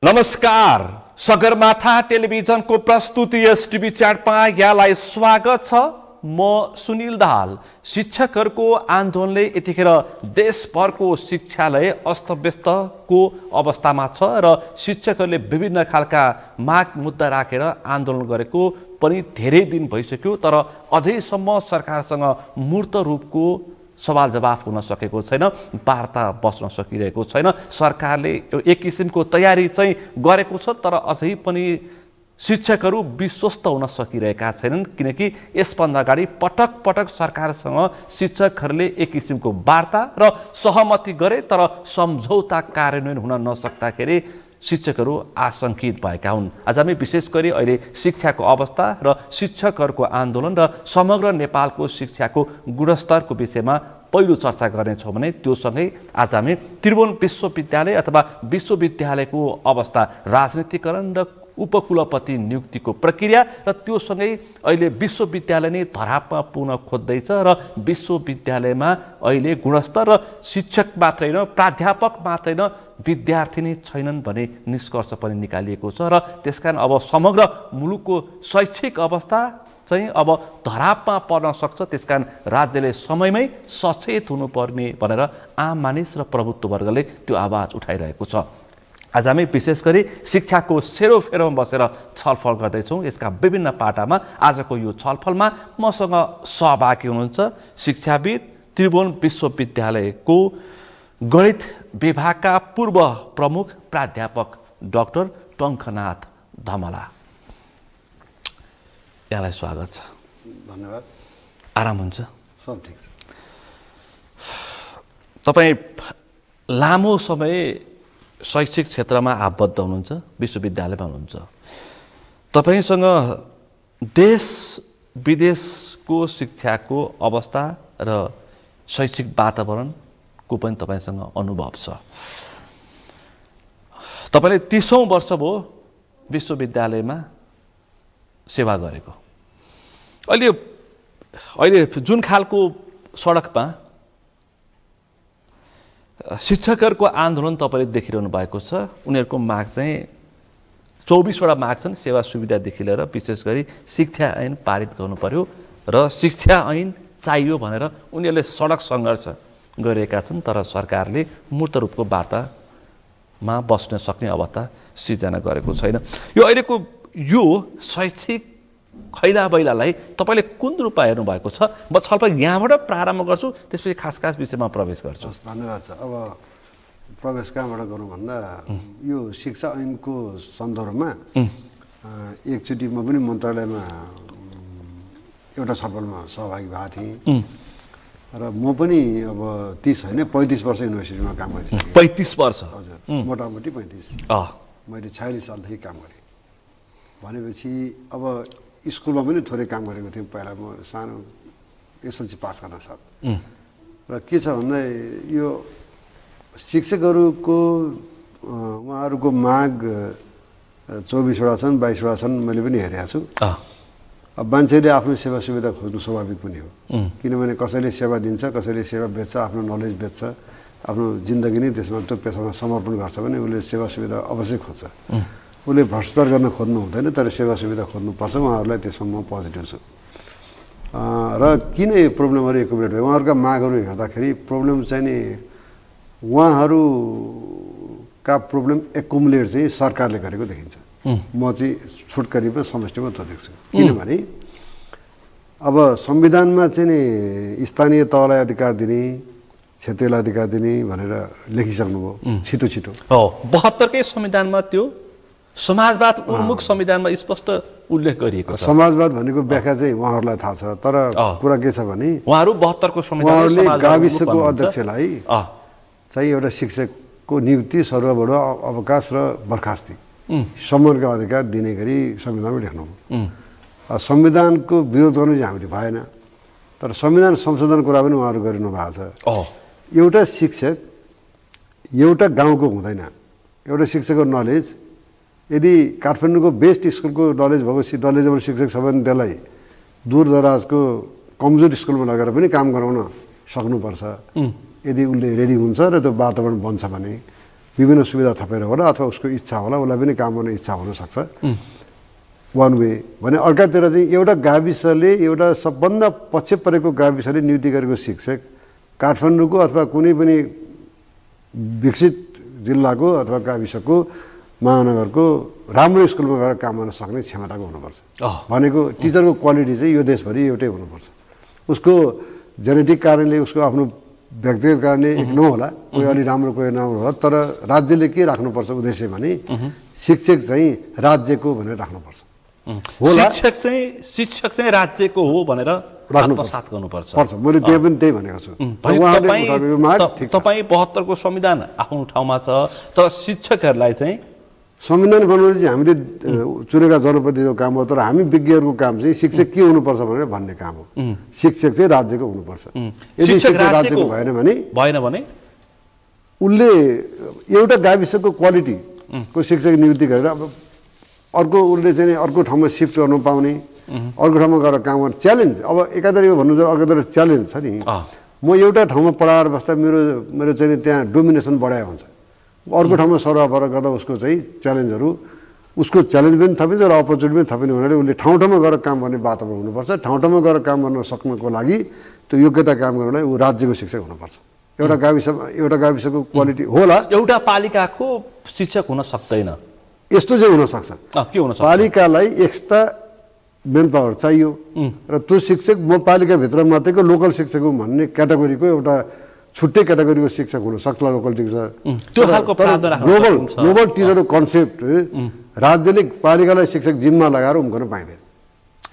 नमस्कार, सगरमाथा टेलिभिजनको प्रस्तुति एसटिभी च्याटमा यहाँलाई स्वागत छ। म सुनिल दाहाल। शिक्षकहरूको आन्दोलनले यतिखेर देशभरको शिक्षालय अस्तव्यस्तको अवस्थामा छ र शिक्षकहरूले विभिन्न खालका माग मुद्दा राखेर आन्दोलन गरेको पनि धेरै दिन भइसक्यो, तर अझैसम्म सरकारसँग मूर्त रूपको सवाल जवाफ हुन सकेको छैन, वार्ता बस्न सकिरहेको छैन। सरकारले एक किसिमको तयारी चाहिँ गरेको छ, तर अझै पनि शिक्षकहरू विश्वस्त हुन सकिरहेका छैनन्, किनकि यसभन्दा अगाडि पटक पटक सरकारसँग शिक्षकहरूले एक किसिमको वार्ता र सहमति गरे, तर सम्झौता कार्यान्वयन हुन नसक्दाखेरि शिक्षकहरू आशंकित भएका हुन्। आज हामी विशेष गरी अहिले शिक्षाको अवस्था र शिक्षकहरूको आन्दोलन र समग्र नेपालको शिक्षाको गुणस्तरको विषयमा पहिलो चर्चा गर्नेछौँ भने त्योसँगै आज हामी त्रिभुवन विश्वविद्यालय अथवा विश्वविद्यालयको अवस्था, राजनीतिकरण र उपकुलपति नियुक्तिको प्रक्रिया र त्योसँगै अहिले विश्वविद्यालय नै धरापमा पुग्न खोज्दैछ र विश्वविद्यालयमा अहिले गुणस्तर र शिक्षक मात्रै न, प्राध्यापक मात्रै न, विद्यार्थी नै छैनन् भन्ने निष्कर्ष पनि निकालिएको छ र त्यसकारण अब समग्र मुलुकको शैक्षिक अवस्था चाहिँ अब धरापमा पर्न सक्छ। त्यसकारण राज्यले समयमै सचेत हुनुपर्ने भनेर आम मानिस र प्रभुत्ववर्गले त्यो आवाज उठाइरहेको छ। आज हामी विशेष गरी शिक्षाको सेरोफेरोमा बसेर छलफल गर्दैछौँ। यसका विभिन्न पाटामा आजको यो छलफलमा मसँग सहभागी हुनुहुन्छ शिक्षाविद, त्रिभुवन विश्वविद्यालयको गणित विभागका पूर्व प्रमुख प्राध्यापक डाक्टर टङ्कनाथ धमला। यहाँलाई स्वागत छ। धन्यवाद। आराम हुन्छ? सब ठिक छ। तपाईँ लामो समय शैक्षिक क्षेत्रमा आबद्ध हुनुहुन्छ, विश्वविद्यालयमा हुनुहुन्छ। तपाईँसँग देश विदेशको शिक्षाको अवस्था र शैक्षिक वातावरणको पनि तपाईँसँग अनुभव छ। तपाईँले 30औं वर्ष भयो विश्वविद्यालयमा सेवा गरेको। अहिले जुन खालको सडकमा शिक्षकहरूको आन्दोलन तपाईँले देखिरहनु भएको छ, उनीहरूको माग चाहिँ 24वटा माग छन्। सेवा सुविधादेखि लिएर विशेष गरी शिक्षा ऐन पारित गर्नु पर्यो र शिक्षा ऐन चाहियो भनेर उनीहरूले सडक सङ्घर्ष गरिरहेका छन्, तर सरकारले मूर्त रूपको वार्तामा बस्न सक्ने अवस्था सिर्जना गरेको छैन। यो अहिलेको यो शैक्षिक खैला-बैलालाई तपाईँले कुन रूपमा हेर्नुभएको छ? म छलफल यहाँबाट प्रारम्भ गर्छु, त्यसपछि खास विषयमा प्रवेश गर्छु। धन्यवाद छ। अब प्रवेश कहाँबाट गरौँ भन्दा यो शिक्षा ऐनको सन्दर्भमा एकचोटि म पनि मन्त्रालयमा एउटा छलफलमा सहभागी भएको थिएँ र म पनि अब 30 होइन 35 वर्ष युनिभर्सिटीमा काम गरिसकेँ। 35 वर्ष? हजुर, मोटामोटी 35। मैले 46 सालदेखि काम गरेँ। भनेपछि अब स्कुलमा पनि थोरै काम गरेको थिएँ पहिला, म सानो एसएलसी पास गर्न साथ। र के छ भन्दा यो शिक्षकहरूको उहाँहरूको माग 24वटा छन्, 22वटा छन्, मैले पनि हेरेको छु। अब मान्छेले आफ्नो सेवा सुविधा खोज्नु स्वाभाविक पनि हो, किनभने कसैले सेवा दिन्छ, कसैले सेवा बेच्छ, आफ्नो नलेज बेच्छ, आफ्नो जिन्दगी नै त्यसमा त्यो पेसामा समर्पण गर्छ भने उसले सेवा सुविधा अवश्य खोज्छ। उसले भ्रष्टाचार गर्न खोज्नु हुँदैन, तर सेवा सुविधा खोज्नुपर्छ। उहाँहरूलाई त्यसमा म पोजिटिभ छु। र किन यो प्रब्लमहरू एकुमुलेट भयो? उहाँहरूका मागहरू हेर्दाखेरि प्रब्लम चाहिँ नि उहाँहरूका प्रब्लम एकुमुलेट चाहिँ सरकारले गरेको देखिन्छ। म चाहिँ छुटकरीमा समष्टिमा त्यो देख्छु। किनभने अब संविधानमा चाहिँ नि स्थानीय तहलाई अधिकार दिने, क्षेत्रीयलाई अधिकार दिने भनेर लेखिसक्नुभयो छिटो छिटो। 72कै संविधानमा त्यो समाजवाद उन्मुख संविधानमा स्पष्ट उल्लेख गरिएको छ। समाजवाद भनेको व्याख्या चाहिँ उहाँहरूलाई थाहा छ, तर कुरा के छ भने उहाँहरू 72को संविधानले गाविसको अध्यक्षलाई चाहिँ एउटा शिक्षकको नियुक्ति, सर्वबढ अवकाश र बर्खास्ती सम्मानका अधिकार दिने गरी संविधानमा लेख्नुभयो। संविधानको विरोध गर्नु चाहिँ हामीले भएन, तर संविधान संशोधन कुरा पनि उहाँहरू गरिनु भएको छ। एउटा शिक्षक एउटा गाउँको हुँदैन। एउटा शिक्षकको नलेज यदि काठमाडौँको बेस्ट स्कुलको नलेज भएको नलेजेबल शिक्षक छ भने त्यसलाई दूरदराजको कमजोर स्कुलमा लगेर पनि काम गराउन सक्नुपर्छ। यदि उसले रेडी हुन्छ र त्यो वातावरण बन्छ भने विभिन्न सुविधा थपेर होला अथवा उसको इच्छा होला, उसलाई पनि काम गर्ने इच्छा हुनसक्छ वान वे भने। अर्कातिर चाहिँ एउटा गाविसले एउटा सबभन्दा पछि परेको गाविसले नियुक्ति गरेको शिक्षक काठमाडौँको अथवा कुनै पनि विकसित जिल्लाको अथवा गाविसको महानगरको राम्रो स्कुलमा गएर काम गर्न सक्ने क्षमताको हुनुपर्छ। भनेको टिचरको क्वालिटी चाहिँ यो देशभरि एउटै हुनुपर्छ। उसको जेनेटिक कारणले उसको आफ्नो व्यक्तिगत कारणले एक नहोला, कोही अलि राम्रो कोही नराम्रो होला, तर राज्यले के राख्नुपर्छ उद्देश्य भने शिक्षक चाहिँ राज्यको भनेर राख्नुपर्छ। शिक्षक चाहिँ राज्यको हो भनेर आत्मसात गर्नुपर्छ। मैले त्यही पनि त्यही भनेको छु। तपाईँ 72 को संविधान आफ्नो ठाउँमा छ, तर शिक्षकहरूलाई चाहिँ संविधान बनाउने चाहिँ हामीले चुनेका जनप्रतिनिधिको काम हो, तर हामी विज्ञहरूको काम चाहिँ शिक्षक के हुनुपर्छ भनेर भन्ने काम हो। शिक्षक चाहिँ राज्यको हुनुपर्छ। यदि शिक्षक राज्यको भएन भने उसले एउटा गाविसको क्वालिटीको शिक्षक नियुक्ति गरेर अब अर्को उसले चाहिँ अर्को ठाउँमा सिफ्ट गर्नु पाउने, अर्को ठाउँमा गएर काम गर्ने च्यालेन्ज। अब एकातिर यो भन्नु अर्कोतिर च्यालेन्ज छ नि। म एउटा ठाउँमा पढाएर बस्दा मेरो चाहिँ त्यहाँ डोमिनेसन बढायो हुन्छ, अर्को ठाउँमा सरफर गर्दा उसको चाहिँ च्यालेन्जहरू उसको च्यालेन्ज पनि थपिन्छ र अपर्च्युनिटी पनि थपिने हुनाले उसले ठाउँ ठाउँमा गएर काम गर्ने वातावरण हुनुपर्छ। ठाउँ ठाउँमा गएर काम गर्न सक्नको लागि त्यो योग्यता काम गर्नलाई ऊ राज्यको शिक्षक हुनुपर्छ। एउटा गाविसको क्वालिटी होला। एउटा पालिकाको शिक्षक हुन सक्दैन, यस्तो चाहिँ हुनसक्छ। के हुन सक्छ? पालिकालाई एक्स्ट्रा मेन पावर चाहियो र त्यो शिक्षक म पालिकाभित्र मात्रैको लोकल शिक्षक हुँ भन्ने क्याटेगोरीको एउटा छुट्टै क्याटेगोरीको शिक्षक हुन सक्ला लोकल टिचर। ग्लोबल टिचरको कन्सेप्ट राज्यले पालिकालाई शिक्षक जिम्मा लगाएर उम्कन पाइँदैन।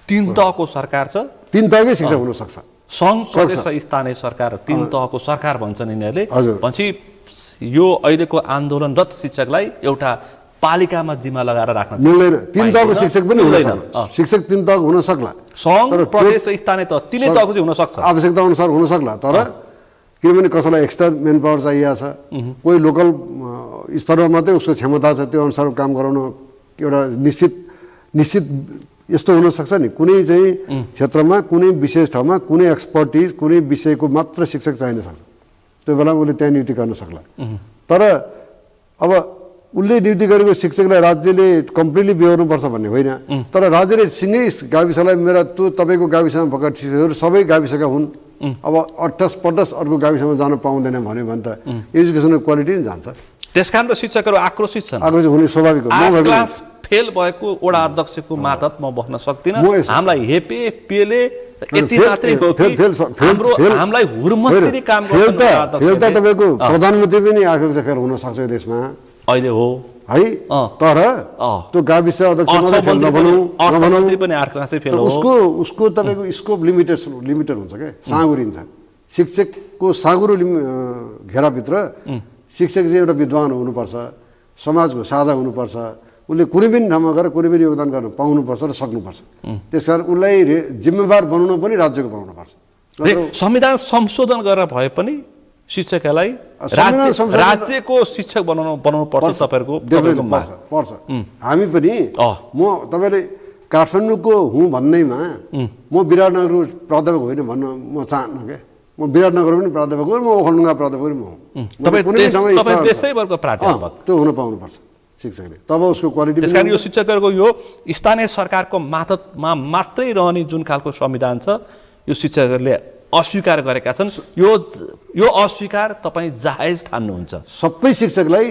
3 तहको सरकार छ, 3 तहकै शिक्षक हुन सक्छ। सङ्घ प्रदेश र स्थानीय सरकार 3 तहको सरकार भन्छन् यिनीहरूले। पछि यो अहिलेको आन्दोलनरत शिक्षकलाई एउटा पालिकामा जिम्मा लगाएर राख्न मिल्दैन। 3 तहको शिक्षक पनि हुँदैन। शिक्षक 3 तहको हुन सक्ला, सङ्घ प्रदेश र स्थानीय तह 3 तहको चाहिँ हुन सक्छ, आवश्यकता अनुसार हुन सक्ला। तर किनभने कसैलाई एक्स्ट्रा मेन पावर चाहिएको छ, कोही लोकल स्तरमा मात्रै उसको क्षमता छ, त्यो अनुसार काम गराउन एउटा निश्चित यस्तो हुनसक्छ नि। कुनै चाहिँ क्षेत्रमा कुनै विशेष ठाउँमा कुनै एक्सपर्टिज कुनै विषयको मात्र शिक्षक चाहिन सक्छ, त्यो बेला उसले त्यहाँ नियुक्ति गर्न सक्ला। तर अब उसले नियुक्ति गरेको शिक्षकलाई राज्यले कम्प्लिटली बिहोर्नुपर्छ भन्ने होइन, तर राज्यले सिँगै गाविसलाई मेरा तपाईँको गाविसमा भएका शिक्षकहरू सबै गाविसका हुन्, अब 28-50 अर्को गाविसमा जान पाउँदैन भन्यो भने त एजुकेसनको क्वालिटी नै जान्छ। त्यसकारण त शिक्षकहरू आक्रोशित छन्। आक्रोशित हुने स्वाभाविक हो। क्लास फेल भएको वडा अध्यक्षको मातहत म बस्न सक्दिनँ, हामीलाई हेपे पेले यति मात्रै हो कि हामीलाई हुर्मत्तिरी काम गर्छ। फेल त तपाईँको प्रधानमन्त्री पनि आएको फेल हुन सक्छ यो देशमा अहिले हो है, तर त्यो गाविस अर्थमन्त्री पनि 8 क्लासै फेल हो। उसको तपाईँको स्कोप लिमिटेड हुन्छ क्या, साँगुरिन्छ। शिक्षकको साँगुरो घेराभित्र शिक्षक चाहिँ एउटा विद्वान हुनुपर्छ, समाजको साझा हुनुपर्छ, उसले कुनै पनि ठाउँमा गएर कुनै पनि योगदान गर्न पाउनुपर्छ र सक्नुपर्छ। त्यसकारण उसलाई जिम्मेवार बनाउन पनि राज्यको बनाउनुपर्छ। संविधान संशोधन गरेर भए पनि शिक्षकलाई राज्यको शिक्षक बनाउनु पर्छ। तपाईँहरूको पर्छ। हामी पनि म तपाईँले काठमाडौँको हुँ भन्दैमा म विराटनगरको प्राध्यापक होइन भन्न म चाहन्न क्या। म विराटनगर पनि प्राध्यापक हो, म ओखलढुङ्गा प्राध्यापक पनि म हुँ। त्यो हुन पाउनुपर्छ शिक्षकले, तब उसको क्वालिटी। त्यस कारण यो शिक्षकहरूको यो स्थानीय सरकारको मातहतमा मात्रै रहने जुन खालको संविधान छ यो शिक्षकहरूले अस्वीकार गरेका छन्। यो अस्वीकार तपाईँ जायज ठान्नुहुन्छ? सबै शिक्षकलाई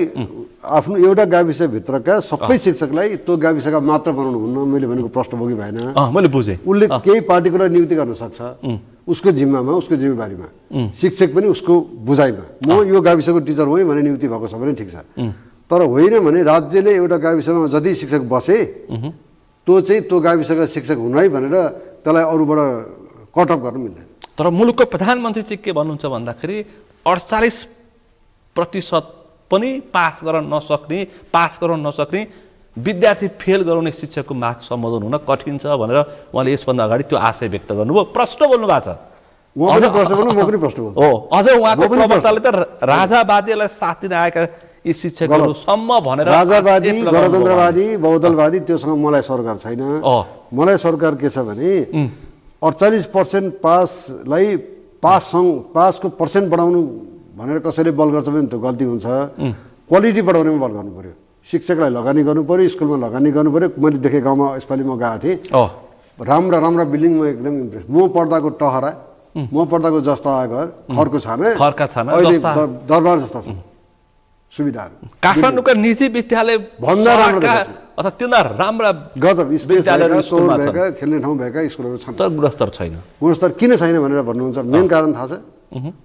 आफ्नो एउटा गाविसभित्रका सबै शिक्षकलाई त्यो गाविसका मात्र बनाउनु हुन्न। मैले भनेको प्रश्नभोगी भएन, मैले बुझेँ। उसले केही पार्टिकुलर नियुक्ति गर्न सक्छ उसको जिम्मामा, उसको जिम्मेवारीमा, शिक्षक पनि उसको बुझाइमा। म यो गाविसको टिचर हुँ भने नियुक्ति भएको छ भने ठिक छ, तर होइन भने राज्यले एउटा गाविसमा जति शिक्षक बसे त्यो चाहिँ त्यो गाविसका शिक्षक हुन है भनेर त्यसलाई अरूबाट कटअप गर्न मिल्दैन। तर मुलुकको प्रधानमन्त्री चाहिँ के भन्नुहुन्छ भन्दाखेरि 48% पनि पास गर्न नसक्ने विद्यार्थी फेल गराउने शिक्षकको माग सम्बोधन हुन कठिन छ भनेर उहाँले यसभन्दा अगाडि त्यो आशय व्यक्त गर्नुभयो। प्रश्न बोल्नु भएको छ। अझ उहाँको प्रवक्ताले त राजावादीलाई साथ दिन आएका यी शिक्षकहरूसम्म भनेर राजावादी, गणतन्त्रवादी, बहुदलवादी त्योसँग मलाई सरकार छैन। मलाई सरकार के छ भने 48% पासलाई पासको पर्सेन्ट बढाउनु भनेर कसैले बल गर्छ भने त्यो गल्ती हुन्छ। क्वालिटी बढाउनेमा बल गर्नु पऱ्यो, शिक्षकलाई लगानी गर्नु पऱ्यो, स्कुलमा लगानी गर्नु पऱ्यो। मैले देखेँ गाउँमा यसपालि म गएको थिएँ, राम्रा राम्रा बिल्डिङ म एकदम इम्प्रेस। म पढ्दाको टहरा, म पढ्दाको जस्ता घर, खरको छाना, अहिले दरबार जस्ता छन् सुविधाहरू। काठमाडौँका निजी विद्यालय भन्दा राम्रो अथवा तिनीहरू राम्रा गजब स्पेस भएका खेल्ने ठाउँ भएका स्कुलहरू छन्, तर गुणस्तर छैन। गुणस्तर किन छैन भनेर भन्नुहुन्छ? मेन कारण थाहा छ?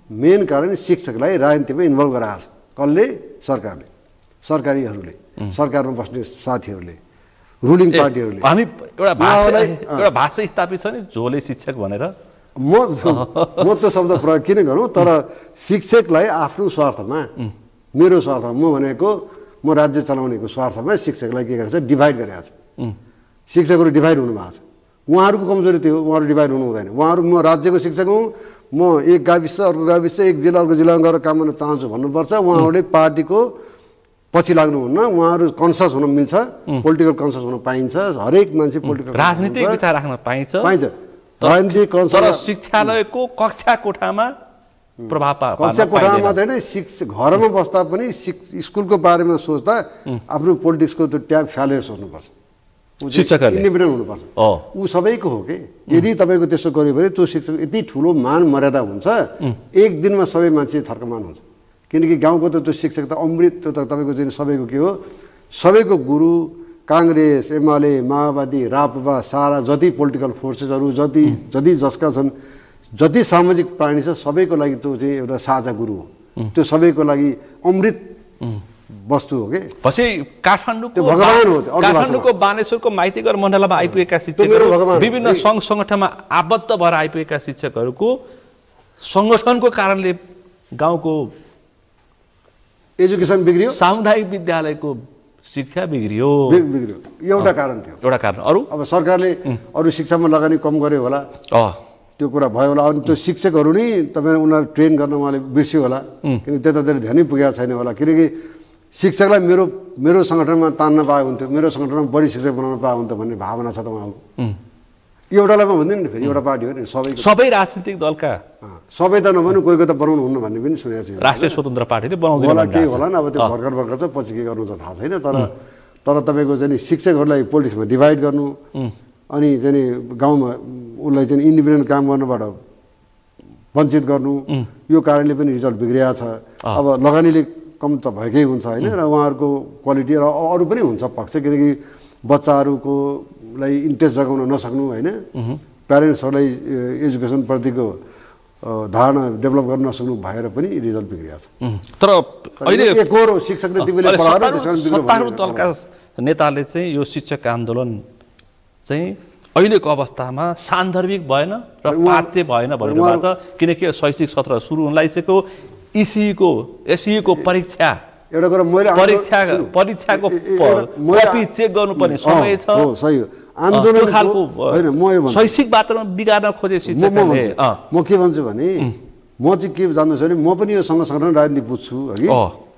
मेन कारण शिक्षकलाई राजनीतिमा इन्भल्भ गराएको छ। कसले? सरकारले, सरकारीहरूले, सरकारमा बस्ने साथीहरूले, रुलिङ पार्टीहरूले। हामी एउटा भाषा स्थापित छ नि, झोले शिक्षक भनेर। म त्यो शब्द प्रयोग किन गरौँ? तर शिक्षकलाई आफ्नो स्वार्थमा, मेरो स्वार्थमा, म भनेको म राज्य चलाउनेको स्वार्थमा शिक्षकलाई के गरेछ? डिभाइड गरेको छ। शिक्षकहरू डिभाइड हुनुभएको छ। उहाँहरूको कमजोरी त्यो हो, उहाँहरू डिभाइड हुनु हुँदैन। उहाँहरू म राज्यको शिक्षक हुँ, म एक गाविस अर्को गाविस, एक जिल्ला अर्को जिल्लामा गएर काम गर्न चाहन्छु भन्नुपर्छ। उहाँहरूले पार्टीको पछि लाग्नुहुन्न, उहाँहरू कन्सियस हुन मिल्छ, पोलिटिकल कन्सियस हुन पाइन्छ। हरेक मान्छे पोलिटिकल राजनीतिक विचार राख्न पाइन्छ, राजनीतिक कन्सियस। शिक्षालयको कक्षा कोठामा प्रभाव कक्षा कोठामा मात्रै नै घरमा बस्दा पनि स्कुलको बारेमा सोच्दा आफ्नो पोलिटिक्सको त्यो ट्याग फ्यालेर सोच्नुपर्छ। शिक्षकहरूले इन्डिपेन्डेन्ट हुनुपर्छ। ऊ सबैको हो कि यदि तपाईँको त्यसो गर्यो भने त्यो शिक्षक यति ठुलो मान मर्यादा हुन्छ, एक दिनमा सबै मान्छे थर्कमान हुन्छ। किनकि गाउँको त त्यो शिक्षक त अमृत, त्यो त तपाईँको चाहिँ सबैको के हो? सबैको गुरु, काङ्ग्रेस, एमाले, माओवादी, राप्रपा, सारा जति पोलिटिकल फोर्सेसहरू जति जसका छन्, जति सामाजिक प्राणी छ, सबैको लागि त्यो चाहिँ एउटा साझा गुरु हो। त्यो सबैको लागि अमृत वस्तु हो कि। पछि काठमाडौँको भगवान हो। काठमाडौँको बानेश्वरको माइतीघर मण्डलमा आइपुगेका शिक्षकहरू, विभिन्न सङ्घ सङ्गठनमा आबद्ध भएर आइपुगेका शिक्षकहरूको सङ्गठनको कारणले गाउँको एजुकेसन बिग्रियो, सामुदायिक विद्यालयको शिक्षा बिग्रियो। एउटा कारण थियो। एउटा कारण। अरू अब सरकारले अरू शिक्षामा लगानी कम गर्यो होला, त्यो कुरा भयो होला। अनि त्यो शिक्षकहरू नि तपाईँ उनीहरू ट्रेन गर्न उहाँले बिर्स्यो होला, किनकि त्यतातिर ध्यानै पुगेको छैन होला। किनकि शिक्षकलाई मेरो सङ्गठनमा तान्न पाएको हुन्थ्यो, मेरो सङ्गठनमा बढी शिक्षक बनाउन पाएको हुन्थ्यो भन्ने भावना छ त उहाँको। एउटालाई म भन्दैन नि, फेरि एउटा पार्टी हो नि, सबै राजनीतिक दलका सबै त नभनु, कोही त बनाउनु हुन्न भन्ने पनि सुनेको छु। राष्ट्रिय स्वतन्त्र पार्टीले बनाउँदैन होला, के होला नि, अब त्यो भर्खर छ, पछि के गर्नु छ थाहा छैन। तर तपाईँको चाहिँ शिक्षकहरूलाई पोलिटिक्समा डिभाइड गर्नु, अनि चाहिँ गाउँमा उसलाई चाहिँ इन्डिपेन्डेन्ट काम गर्नबाट वञ्चित गर्नु, यो कारणले पनि रिजल्ट बिग्रिएको छ। अब लगानीले कम त भएकै हुन्छ होइन, र उहाँहरूको क्वालिटी र अरू पनि हुन्छ पक्ष, किनकि बच्चाहरूको लाई इन्ट्रेस्ट जगाउन नसक्नु होइन, प्यारेन्ट्सहरूलाई एजुकेसनप्रतिको धारणा डेभलप गर्न नसक्नु भएर पनि रिजल्ट बिग्रिएको छ। तर अहिले शिक्षकले तिमीले सत्तारूढ दलका नेताले चाहिँ यो शिक्षक आन्दोलन चाहिँ अहिलेको अवस्थामा सान्दर्भिक भएन र पाच्य भएन भन्नुभएको छ। किनकि शैक्षिक सत्र सुरु हुन लागिसक्यो, एसईको परीक्षा, एउटा कुरा मैले परीक्षाको कपी चेक गर्नुपर्ने समय छ। सही हो, आन्दोलन खालको होइन। म यो भन्छु शैक्षिक वातावरण बिगार्न खोजे शिक्षकले। म के भन्छु भने, म चाहिँ के जान्दछु भने, म पनि यो सङ्गठन राजनीति बुझ्छु कि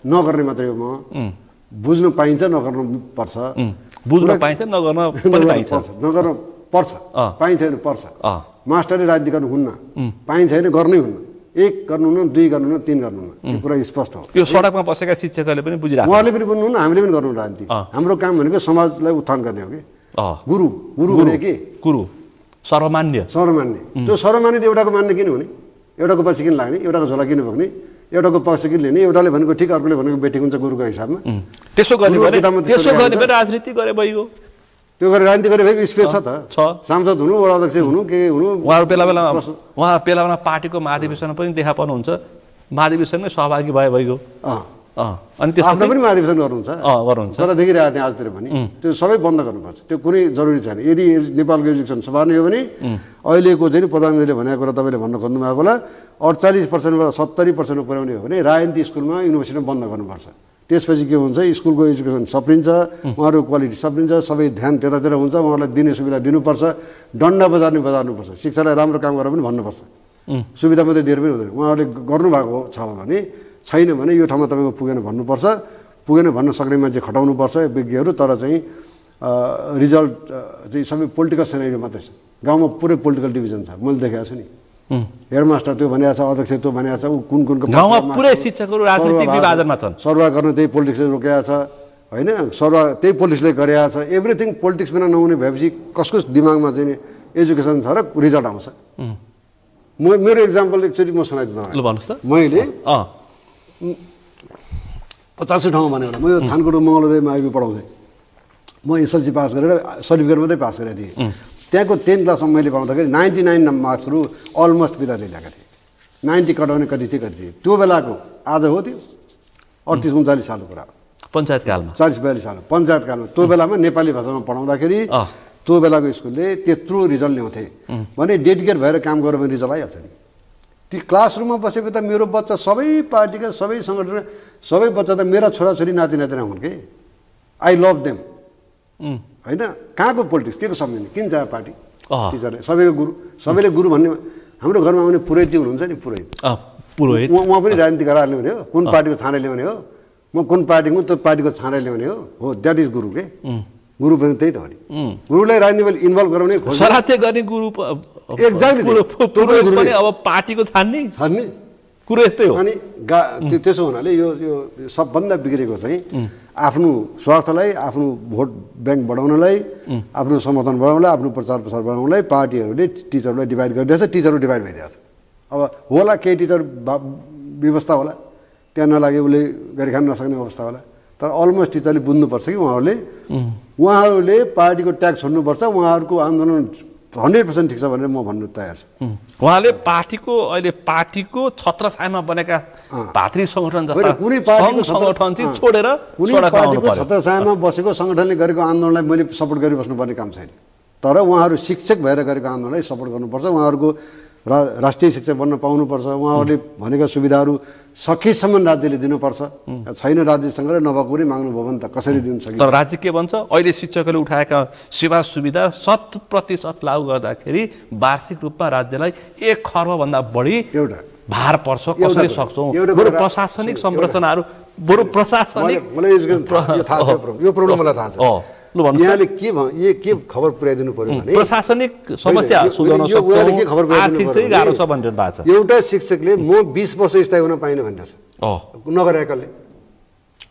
नगर्ने मात्रै हो। म बुझ्न पाइन्छ, नगर्नु पर्छ। बुझ्न पाइन्छ, नगर्न पाइन्छ, नगर्न पर्छ, पाइन्छ होइन पर्छ। मास्टरले राजनीति गर्नुहुन्न, पाइन्छ होइन गर्नै हुन्न। एक गर्नुहुन्न, दुई गर्नुहुन्न, तीन गर्नुहुन्न, यो कुरा स्पष्ट हो। यो सडकमा बसेका शिक्षकहरूले पनि बुझिरहेको, उहाँले पनि बुझ्नुहुन्न, हामीले पनि गर्नु राजनीति। हाम्रो काम भनेको समाजलाई उत्थान गर्ने हो कि। गुरु भने के? गुरु सर्वमान्य। त्यो सर्वमान्य एउटाको मान्ने किन हुने? एउटाको पछि किन लाग्ने? एउटाको झोला किन भोग्ने? एउटाको पक्ष किन लिने? एउटाले भनेको ठिक, अर्कोले भनेको बेठिक हुन्छ गुरुको हिसाबमा। त्यसो गर्ने राजनीति गरे भइगयो, त्यो गरेर राजनीति गरे भएको स्पेस छ त। सांसद हुनु, वडा अध्यक्ष हुनु, के हुनु, उहाँहरू बेला बेलामा पार्टीको महाधिवेशनमा पनि देखा पर्नुहुन्छ, महाधिवेशनमै सहभागी भइगयो। अनि आफ्नो पनि महाधिवेशन गर्नुहुन्छ, कता देखिरहेको थिएँ आजतिर पनि। त्यो सबै बन्द गर्नुपर्छ, त्यो कुनै जरुरी छैन। यदि नेपालको एजुकेसन सुधार्ने हो भने अहिलेको चाहिँ प्रधानमन्त्रीले भनेको कुरा तपाईँले भन्न खोज्नुभएको होला, 48%बाट 70% पुर्याउने हो भने राजनीति स्कुलमा युनिभर्सिटीमा बन्द गर्नुपर्छ। त्यसपछि के हुन्छ? स्कुलको एजुकेसन सप्रिन्छ, उहाँहरूको क्वालिटी सप्रिन्छ, सबै ध्यान त्यतातिर हुन्छ, उहाँहरूलाई दिने सुविधा दिनुपर्छ, डन्डा बजार्नुपर्छ। शिक्षालाई राम्रो काम गरेर पनि भन्नुपर्छ, सुविधा मात्रै दिएर पनि हुँदैन। उहाँहरूले गर्नुभएको छ भने, छैन भने यो ठाउँमा तपाईँको पुगेन भन्नुपर्छ, पुगेन भन्न सक्ने मान्छे खटाउनुपर्छ विज्ञहरू। तर चाहिँ रिजल्ट चाहिँ सबै पोलिटिकल सेनारियो मात्रै छ, गाउँमा पुरै पोलिटिकल डिभिजन छ, मैले देखाएको छु नि। हेडमास्टर त्यो भनेको छ, अध्यक्ष त्यो भनेको छ, ऊ कुन गाउँमा पुरै शिक्षकहरू राजनीतिक विभाजनमा छन्। सर्वा गर्न त्यही पोलिटिक्सले रोकेको छ होइन, सर्वा त्यही पोलिटिक्सले गरेको छ। एभ्रिथिङ पोलिटिक्स बिना नहुने भएपछि कसको दिमागमा चाहिँ एजुकेसन छ र रिजल्ट आउँछ। मेरो इक्जाम्पल एकचोटि म सुनाइदिनु भन्नुहोस् त। मैले 50 ठाउँमा भने म यो थानकोट मङ्गलदयमा आइबी पढाउँथेँ। म एसएलसी पास गरेर सर्टिफिकेट मात्रै पास गरेर दिएँ। त्यहाँको 10th क्लाससम्म मैले पढाउँदाखेरि 99 मार्क्सहरू अलमोस्ट पिताले ल्याएका थिएँ। 90 कटाउने कति थिएँ त्यो बेलाको, आज हो त्यो 38-39 सालको कुरा हो, पञ्चायतकालमा 40-42 साल पञ्चायतकालमा। त्यो बेलामा नेपाली भाषामा पढाउँदाखेरि त्यो बेलाको स्कुलले त्यत्रो रिजल्ट ल्याउँथे भने डेडिकेट भएर काम गऱ्यो भने रिजल्ट आइहाल्छ नि। ती क्लासरुममा बसेको त मेरो बच्चा सबै पार्टीका सबै सङ्गठन सबै बच्चा त मेरा छोराछोरी नाति नातिना हुन् कि। आई लभ देम होइन। कहाँको पोलिटिक्स के को सम्झिने, किन चाहियो पार्टी टिचरले, सबैको गुरु, सबैले गुरु भन्ने। हाम्रो घरमा आउने पुरोहित हुनुहुन्छ नि, पुरोहित उहाँ पनि राजनीति गराएर ल्याउने हो, कुन पार्टीको छाँडै ल्याउने हो, म कुन पार्टीको त्यो पार्टीको छाँडै ल्याउने हो द्याट इज गुरु के। गुरु पनि त्यही त हो नि, गुरुलाई राजनीतिमा इन्भल्भ गराउने सराध्य गर्ने गुरु एक्ज्याक्टली। अब पार्टीको छान्ने कुरो यस्तै हो। अनि त्यसो हुनाले यो सबभन्दा बिग्रेको चाहिँ आफ्नो स्वार्थलाई, आफ्नो भोट ब्याङ्क बढाउनलाई, आफ्नो समर्थन बढाउनलाई, आफ्नो प्रचार प्रसार बढाउनलाई पार्टीहरूले टिचरलाई डिभाइड गरिदिएछ। टिचरहरू डिभाइड भइदिएको छ। अब होला केही टिचर व्यवस्था होला, त्यहाँ नलागे उसले गरी खान नसक्ने अवस्था होला, तर अलमोस्ट टिचरले बुझ्नुपर्छ कि उहाँहरूले पार्टीको ट्याग छोड्नुपर्छ। उहाँहरूको आन्दोलन 100% ठिक छ भनेर म भन्नु तयार छु। उहाँले अहिले पार्टीको छत्रछायामा बनेका भातृ सङ्गठन जस्ता कुनै पार्टीको सङ्गठन चाहिँ छोडेर कुनै पार्टीको छत्रछायामा बसेको सङ्गठनले गरेको आन्दोलनलाई मैले सपोर्ट गरिबस्नुपर्ने काम छैन। तर उहाँहरू शिक्षक भएर गरेको आन्दोलनलाई सपोर्ट गर्नुपर्छ। उहाँहरूको राष्ट्रिय शिक्षक बन्न पाउनुपर्छ। उहाँहरूले भनेका सुविधाहरू सकेसम्म राज्यले दिनुपर्छ। छैन राज्यसँग र नभएको कुनै माग्नुभयो भने त कसरी दिनु सकिन्छ। तर राज्य के भन्छ, अहिले शिक्षकहरूले उठाएका सेवा सुविधा 100% लागू गर्दाखेरि वार्षिक रूपमा राज्यलाई 1 खर्बभन्दा बढी एउटा भार पर्छ। कसरी सक्छौँ? बरु प्रशासनिक संरचनाहरू, बरु प्रशासनिक यो प्रब्लम मलाई थाहा छ। यहाँले के खबर पुर्याइदिनु पर्यो भने प्रशासनिक समस्या सुधार्न सक्छौँ, आर्थिक चाहिँ गाह्रो छ भनिरहनु भएको छ। एउटा शिक्षकले म 20 वर्ष स्थायी हुन पाइनँ भनिरहेको छ नगरेकाले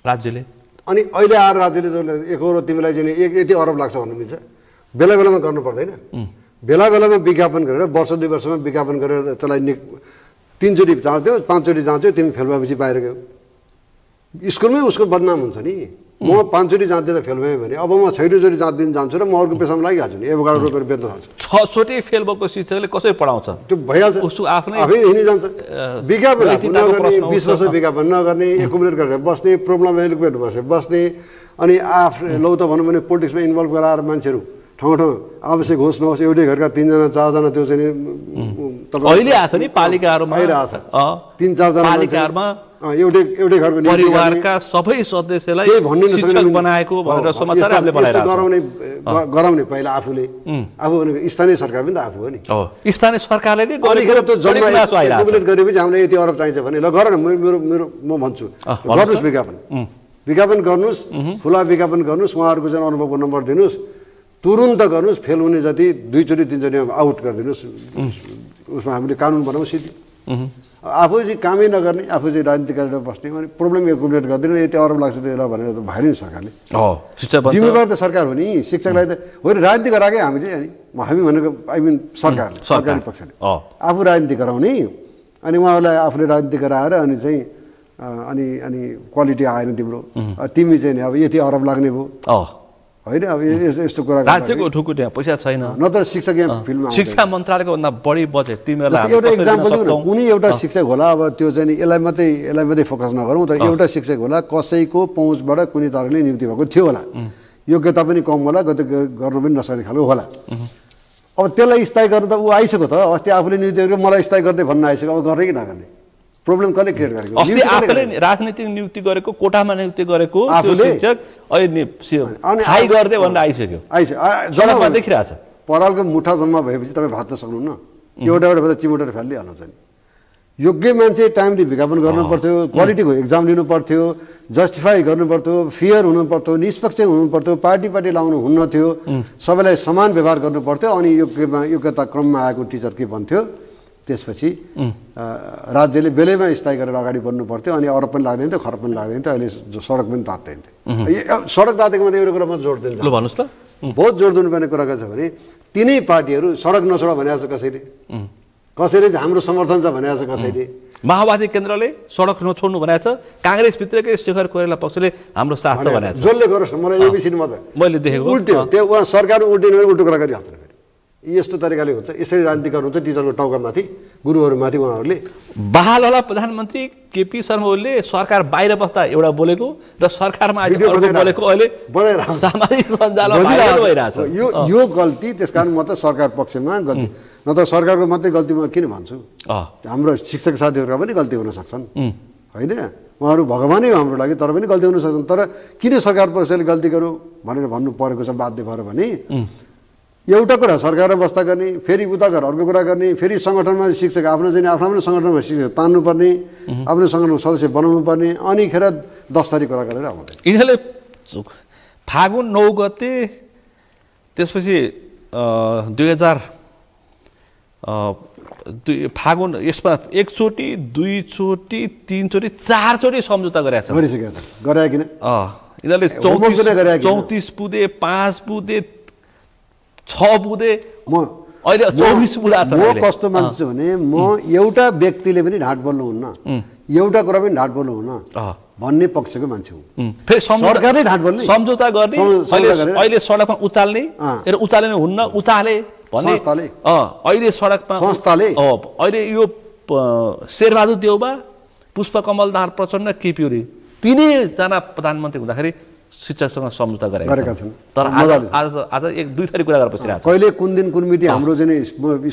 राज्यले। अनि अहिले आएर राज्यले 1 करोड तिमीलाई चाहिँ यति अरब लाग्छ भन्नु मिल्छ? बेला बेलामा गर्नु पर्दैन? बेला बेलामा विज्ञापन गरेर वर्ष 2 वर्षमा विज्ञापन गरेर त्यसलाई 3 चोटि जाँच्थ्यो, 5 चोटि जाँच्यो, तिमी फेल भएपछि बाहिर गयो। स्कुलमै उसको बदनाम हुन्छ नि। म 5 चोटि जाँदै त फेल भएँ भने अब म 6 चोटि जाँदिन जान्छु र म अर्को पेसामा लागिहाल्छु नि। एभोकाडो रोपेर बेच्न थाल्छु। 6 चोटि फेल भएको शिक्षकले कसरी पढाउँछ? त्यो भइहाल्छ, आफै हिँडी जान्छ। विज्ञापन नगर्ने, 20 वर्ष विज्ञापन नगर्ने, एकुमुलेट गरेर बस्ने, प्रब्लम एकुमुलेट गरेर बस्ने, अनि लौ त भनौँ भने पोलिटिक्समा इन्भल्भ गराएर मान्छेहरू ठाउँ ठाउँ आवश्यक होस् नहोस् एउटै घरका 3 जना 4 जना त्यो चाहिँ अहिले आछ नि पालिकाहरूमा आइरहेछ। 3-4 जना पालिकाहरूमा एउटै घरको परिवारका सबै सदस्यलाई शिक्षक बनाएको भनेर समाचार हामीले बनाइरहेको गराउने पहिला आफू भनेको स्थानीय सरकार पनि त आफू हो नि। स्थानीय सरकारले नि अनिखेर त जम्मा एकुमुलेट गरेपछि हामीलाई यति अरब चाहिन्छ भने ल गर न। मेरो म भन्छु गर्नुहोस् विज्ञापन गर्नुहोस्, खुला विज्ञापन गर्नुहोस्, उहाँहरूको चाहिँ अनुभवको नम्बर दिनुहोस्, तुरुन्त गर्नुहोस्। फेल हुने जति 2 चोटि 3 चोटि आउट गरिदिनुहोस्। उसमा हामीले कानुन बनाउँ सिधै। आफू चाहिँ कामै नगर्ने, आफू चाहिँ राजनीति गरेर बस्ने भने प्रब्लम एकुमुलेट गर्दैन। यति अरब लाग्छ त्यसलाई भनेर त भएन नि सरकारले। जिम्मेवार त सरकार हो नि। शिक्षकलाई त होइन राजनीति गराएकै हामीले, हामी भनेको सरकारी पक्षले आफू राजनीति गराउने। अनि उहाँहरूलाई आफूले राजनीति गराएर अनि चाहिँ अनि क्वालिटी आएन तिम्रो, तिमी चाहिँ अब यति अरब लाग्ने भयो होइन। अब यस्तो कुरा राज्यको ठुकुट यहाँ पैसा छैन, नत्र शिक्षक यहाँ फिल्डमा शिक्षा मन्त्रालयको भन्दा बढी बजेट तिमीहरूलाई एउटा इक्जाम्पल दिउँ न। कुनै एउटा शिक्षक होला, अब त्यो चाहिँ यसलाई मात्रै फोकस नगरौँ, तर एउटा शिक्षक होला कसैको पहुँचबाट कुनै तरिकाले नियुक्ति भएको थियो होला, योग्यता पनि कम होला, गति गर्न पनि नसक्ने खालको होला। अब त्यसलाई स्थायी गर्न त ऊ आइसक्यो त। अस्ति आफूले नियुक्ति गरेर मलाई स्थायी गर्दै भन्न आइसक्यो। अब गर्ने कि नगर्ने प्रब्लम कसले क्रिएट गरेको? अस्ति आफूले राजनीतिक नियुक्ति गरेको, कोटामा नियुक्ति गरेको आफूले शिक्षक अहिले हाई गर्दै भनेर आइसक्यो। जनतामा देखिरहेछ। परालको मुठा जम्मा भएपछि तपाईँ भात सक्नुहुन्न। एउटा चिमोटेर फालिदिइहाल्नुहुन्छ नि। योग्य मान्छे टाइमली विज्ञापन गर्नु पर्थ्यो, क्वालिटीको एक्जाम लिनु पर्थ्यो, जस्टिफाई गर्नु पर्थ्यो, फेयर हुनु पर्थ्यो, निष्पक्ष हुनु पर्थ्यो, पार्टी लाउनु हुन्न थियो, सबैलाई समान व्यवहार गर्नु पर्थ्यो। अनि योग्यता क्रममा आएको टिचर के भन्थ्यो, त्यसपछि राज्यले बेलैमा स्थायी गरेर अगाडि बढ्नु पर्थ्यो अनि अरब पनि लाग्दैन थियो, खरब पनि लाग्दैन थियो। अहिले सडक पनि तात्दैन थियो। सडक तातेको मात्रै एउटा कुरामा जोड दिन्छ। ल भन्नुहोस् त। बहुत जोड दिनुपर्ने कुरा के छ भने तिनै पार्टीहरू सडक नछोड भनेको छ कसैले, कसैले हाम्रो समर्थन छ भनेको छ कसैले। माओवादी केन्द्रले सडक नछोड्नु भनेको छ, काङ्ग्रेसभित्रकै शेखर कोइराला पक्षले हाम्रो साथ छ भनेको छ। जसले गरोस् न, मलाई एबिसी मात्रै मैले देखेको उल्ट्यो त्यो उहाँ सरकार उल्टिनु भने उल्टो कुरा गरिहाल्छ। यस्तो तरिकाले हुन्छ, यसरी राजनीति गर्नुहुन्छ टिचरको टाउकामाथि, गुरुहरूमाथि। उहाँहरूले बहालवाला प्रधानमन्त्री केपी शर्मा ओलीले सरकार बाहिर बस्दा एउटा बोलेको र सरकारमा बोलेको अहिले सामाजिक सञ्जालमा भइरहेछ। यो गल्ती, त्यसकारण म त सरकार पक्षमा गल्ती, न त सरकारको मात्रै गल्ती म किन भन्छु। हाम्रो शिक्षक साथीहरूका पनि गल्ती हुन सक्छन् होइन, उहाँहरू भगवानै हो हाम्रो लागि, तर पनि गल्ती हुन सक्छन्। तर किन सरकार पक्षले गल्ती गरौँ भनेर भन्नु परेको छ बाध्य भएर भने एउटा कुरा सरकारमा बस्दा गर्ने, फेरि उता गएर अर्को कुरा गर्ने, फेरि सङ्गठनमा शिक्षक आफ्नो चाहिँ आफ्नो सङ्गठनमा शिक्षक तान्नुपर्ने, आफ्नो सङ्गठनको सदस्य बनाउनु पर्ने, अनि खेर 10 थरी कुरा गरेर आउँदैन। यिनीहरूले फागुन 9 गते त्यसपछि 2000 फागुन यसमा एकचोटि, दुईचोटि, तीनचोटि, 4 चोटि सम्झौता गरेका छन्। गरिसकेका छन्, गरे किन यिनीहरूले 34 बुँदे, 5 बुँदे, 6 बुँदे, अहिले 24 बुँदा छ। म कस्तो मान्छु भने म एउटा व्यक्तिले पनि ढाँट बोल्नुहुन्न, एउटा कुरा पनि ढाँट बोल्नुहुन्न भन्ने पक्षको मान्छे हुँ। फेरि सरकारले ढाँट बोल्ने, सम्झौता गर्ने, अहिले सडकमा उचाल्ने र उचाल्ने हुन्न, उचाले भन्ने अहिले सडकमा संस्थाले अहिले यो शेरबहादुर देउबा, पुष्पकमल दाहाल प्रचण्ड, केपी ओली तिनैजना प्रधानमन्त्री हुँदाखेरि शिक्षकसँग सम्झौता गरेका छन्। तर आज 1-2 थरी कुरा गरेर बसिरहेको छ। कहिले कुन दिन कुन मिति हाम्रो चाहिँ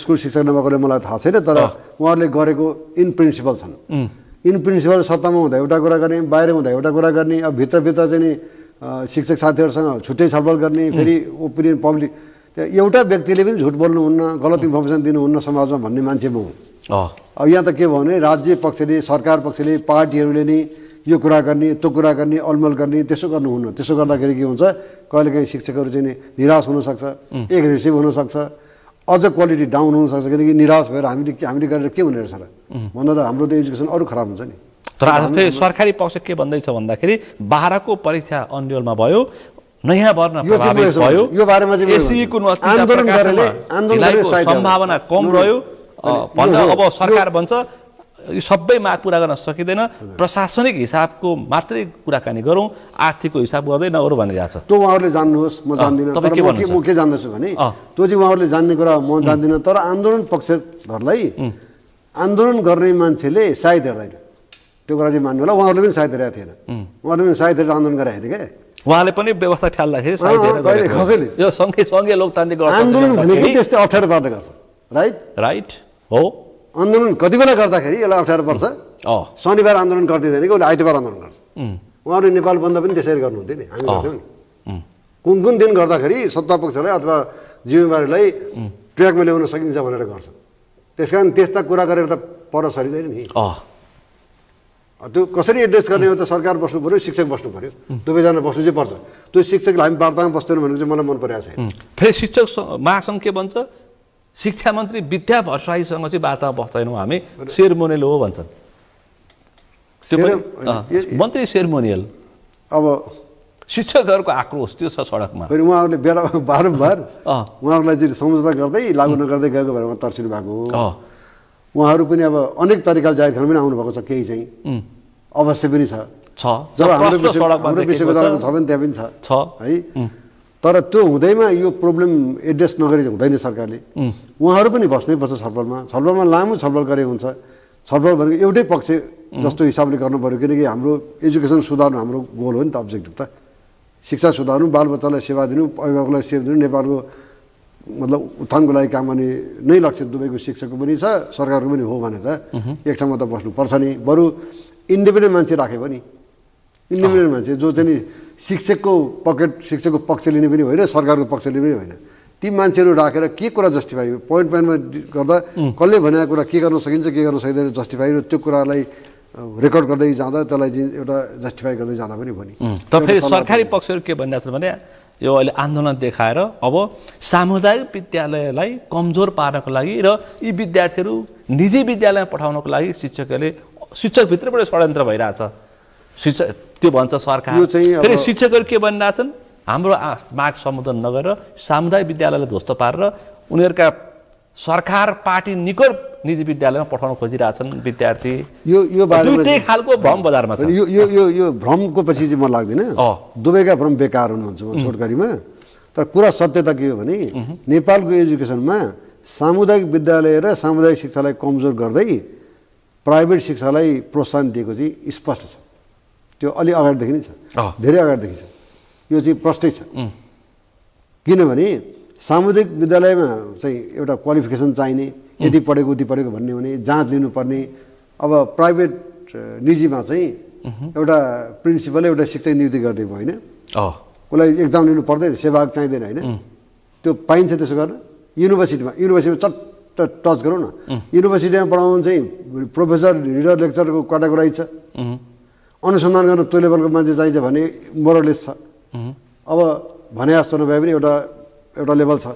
स्कुल शिक्षक नभएकोले मलाई थाहा छैन, तर उहाँहरूले गरेको इन प्रिन्सिपल छन्। इन प्रिन्सिपल सत्तामा हुँदा एउटा कुरा गर्ने, बाहिर हुँदा एउटा कुरा गर्ने, अब भित्रभित्र चाहिँ शिक्षक साथीहरूसँग छुट्टै छलफल गर्ने, फेरि ओपिनियन पब्लिक। एउटा व्यक्तिले पनि झुट बोल्नुहुन्न, गलत इन्फर्मेसन दिनुहुन्न समाजमा भन्ने मान्छे म हुँ। अब यहाँ त के भयो भने राज्य पक्षले, सरकार पक्षले, पार्टीहरूले नै यो कुरा गर्ने, त्यो कुरा गर्ने, अलमल गर्ने, त्यसो गर्नुहुन्न। त्यसो गर्दाखेरि के हुन्छ, कहिलेकाहीँ शिक्षकहरू चाहिँ निराश हुनसक्छ, एग्रेसिभ हुनसक्छ, अझ क्वालिटी डाउन हुनसक्छ। किनकि निराश भएर हामीले गरेर के हुने रहेछ र भन्दा त हाम्रो त एजुकेसन अरू खराब हुन्छ नि। तर आज फेरि सरकारी पक्ष के भन्दैछ भन्दाखेरि 12को परीक्षा अन्यलमा भयो, नयाँ भर्न प्रभावित भयो, यो बारेमा चाहिँ एसईको सम्भावना कम रह्यो भन्न अब सरकार भन्छ यो सबै माग पुरा गर्न सकिँदैन, प्रशासनिक हिसाबको मात्रै कुराकानी गरौँ, आर्थिकको हिसाब गर्दै नगरौँ भनिरहेछ। त्यो उहाँहरूले जान्नुहोस्, म जान्दिनँ। तर म के जान्दछु भने त्यो चाहिँ उहाँहरूले जान्ने कुरा म जान्दिनँ। तर आन्दोलन पक्षधरलाई आन्दोलन गर्ने मान्छेले सायद हेर्दैन, त्यो कुरा चाहिँ मान्नु होला। उहाँहरूले पनि सायद हेरेको थिएन, उहाँहरूले पनि सायद हेरेर आन्दोलन गरेर हेरे क्या। उहाँले पनि व्यवस्था ख्याल्दाखेरि कसैले यो सङ्घीय लोकतान्त्रिक आन्दोलन भनेको त्यस्तै अप्ठ्यारो पार्दै गर्छ। राइट हो। आन्दोलन कति बेला गर्दाखेरि यसलाई अप्ठ्यारो पर्छ। शनिबार आन्दोलन गरिदिँदैन कि उसले आइतबार आन्दोलन गर्छ। उहाँहरू नेपाल बन्द पनि त्यसरी गर्नुहुन्थ्यो नि, हामी गर्थ्यौँ नि। कुन कुन दिन गर्दाखेरि सत्तापक्षलाई अथवा जिम्मेवारीलाई ट्र्याकमा ल्याउन सकिन्छ भनेर गर्छ। त्यस कारण त्यस्ता कुरा गरेर त पर सरिँदैन नि। त्यो कसरी एड्रेस गर्ने हो त सरकार बस्नु पऱ्यो, शिक्षक बस्नु पऱ्यो, दुवैजना बस्नु चाहिँ पर्छ। त्यो शिक्षकलाई हामी वार्तामा बस्दैनौँ भनेको चाहिँ मलाई मन परेको छैन। फेरि शिक्षक महासङ्घ के भन्छ, शिक्षा मन्त्री विद्या भट्टराईसँग चाहिँ वार्तामा बस्दैनौँ हामी, सेरेमोनियल हो भन्छन्। मन्त्री सेरेमोनियल। अब शिक्षकहरूको आक्रोश त्यो छ सडकमा। फेरि उहाँहरूले बेला बारम्बार उहाँहरूलाई चाहिँ सम्झौता गर्दै लागु नगर्दै गएको भएर तर्सिनु भएको हो। उहाँहरू पनि अब अनेक तरिकाले जाहेर खान पनि आउनुभएको छ, केही चाहिँ अवश्य पनि छ। जब हाम्रो विश्वविद्यालयको छ भने त्यहाँ पनि छ है। तर त्यो हुँदैमा यो प्रब्लम एड्रेस नगरी हुँदैन सरकारले। उहाँहरू पनि बस्नैपर्छ छलफलमा। छलफलमा लामो छलफल गरे हुन्छ। छलफल भनेको एउटै पक्ष जस्तो हिसाबले गर्नु पऱ्यो, किनकि हाम्रो एजुकेसन सुधार्नु हाम्रो गोल हो नि त, अब्जेक्टिभ त। शिक्षा सुधार्नु, बालबच्चालाई सेवा दिनु, अभिभावकलाई सेवा दिनु, नेपालको मतलब उत्थानको लागि काम गर्ने नै लक्ष्य दुवैको शिक्षकको पनि छ, सरकारको पनि हो भने त एक ठाउँमा त बस्नुपर्छ नि। बरु इन्डिपेन्डेन्ट मान्छे राख्यो भने, इन्डिपेन्डेन्ट मान्छे जो चाहिँ शिक्षकको शिक्षकको पक्ष लिने पनि होइन, सरकारको पक्ष लिने पनि होइन, ती मान्छेहरू राखेर के कुरा जस्टिफाई हो, पोइन्ट पोइन्टमा गर्दा कसले भनेको कुरा के गर्न सकिन्छ के गर्न सकिँदैन जस्टिफाई, र त्यो कुरालाई रेकर्ड गर्दै जाँदा त्यसलाई चाहिँ एउटा जस्टिफाई गर्दै जाँदा पनि भयो नि। त फेरि सरकारी पक्षहरू के भनिरहेको छ भने यो अहिले आन्दोलन देखाएर अब सामुदायिक विद्यालयलाई कमजोर पार्नको लागि र यी विद्यार्थीहरू निजी विद्यालयमा पठाउनको लागि शिक्षकभित्रबाट षड्यन्त्र भइरहेछ। शिक्षक त्यो भन्छ सरकार। फेरि शिक्षकहरू के भनिरहेछन्, हाम्रो माग सम्बोधन नगरेर सामुदायिक विद्यालयलाई ध्वस्त पारेर उनीहरूका सरकार पार्टी निकट निजी विद्यालयमा पठाउन खोजिरहेछन् विद्यार्थी। यो बारेमा त्यही खालको भ्रम बजारमा छ। यो भ्रमको पछि चाहिँ म लाग्दैन, दुवैका भ्रम बेकार हुनुहुन्छ छोटकरीमा। तर कुरा सत्यता के हो भने नेपालको एजुकेसनमा सामुदायिक विद्यालय र सामुदायिक शिक्षालाई कमजोर गर्दै प्राइभेट शिक्षालाई प्रोत्साहन दिएको चाहिँ स्पष्ट छ। त्यो अलि अगाडिदेखि नै छ, धेरै अगाडिदेखि छ। यो चाहिँ प्रष्टै छ। किनभने सामुदायिक विद्यालयमा चाहिँ एउटा क्वालिफिकेसन चाहिने, यति पढेको उति पढेको भन्ने हुने, जाँच लिनुपर्ने। अब प्राइभेट निजीमा चाहिँ एउटा प्रिन्सिपल एउटा शिक्षक नियुक्ति गर्दै भयो होइन, उसलाई एक्जाम लिनु पर्दैन, सेवाहक चाहिँदैन होइन। त्यो पाइन्छ त्यसो गर्न। युनिभर्सिटीमा चट्ट टच गरौँ न, युनिभर्सिटीमा पढाउनु चाहिँ प्रोफेसर रिडर लेक्चरको क्याटेगोराइज छ। अनुसन्धान गर्न त्यो लेभलको मान्छे चाहिन्छ भने मोरलेस छ। अब भने जस्तो नभए पनि एउटा लेभल छ।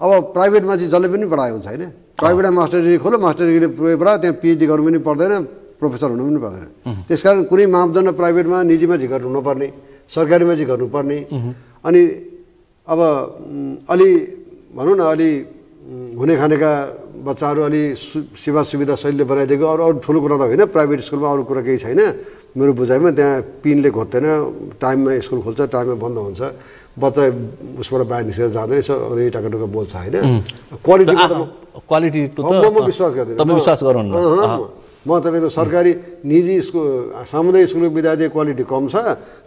अब प्राइभेटमा चाहिँ जसले पनि पढायो हुन्छ होइन। प्राइभेटमा मास्टर डिग्री खोलो, मास्टर डिग्री पुरै पढायो, त्यहाँ पिएचडी गर्नु पनि पर्दैन, प्रोफेसर हुनु पनि पर्दैन। त्यसकारण कुनै मापदण्ड प्राइभेटमा निजीमा चाहिँ गर्नु नपर्ने, सरकारीमा चाहिँ गर्नुपर्ने। अनि अब अलि भनौँ न अलि हुने खानेका बच्चाहरू अलि सेवा सुविधा शैलीले बनाइदिएको। अरू ठुलो कुरा त होइन, प्राइभेट स्कुलमा अरू कुरा केही छैन मेरो बुझाइमा। त्यहाँ पिनले खोज्दैन, टाइममा स्कुल खोल्छ, टाइममा बन्द हुन्छ, बच्चा उसबाट बाहिर निस्केर जाँदैन, यसो अलिक टाकाटुका बोल्छ होइन। क्वालिटीको म विश्वास गर्दिनँ। तपाईँ विश्वास गर्नु। म तपाईँको सरकारी निजी स्कुल सामुदायिक स्कुलको विद्यार्थी क्वालिटी कम छ,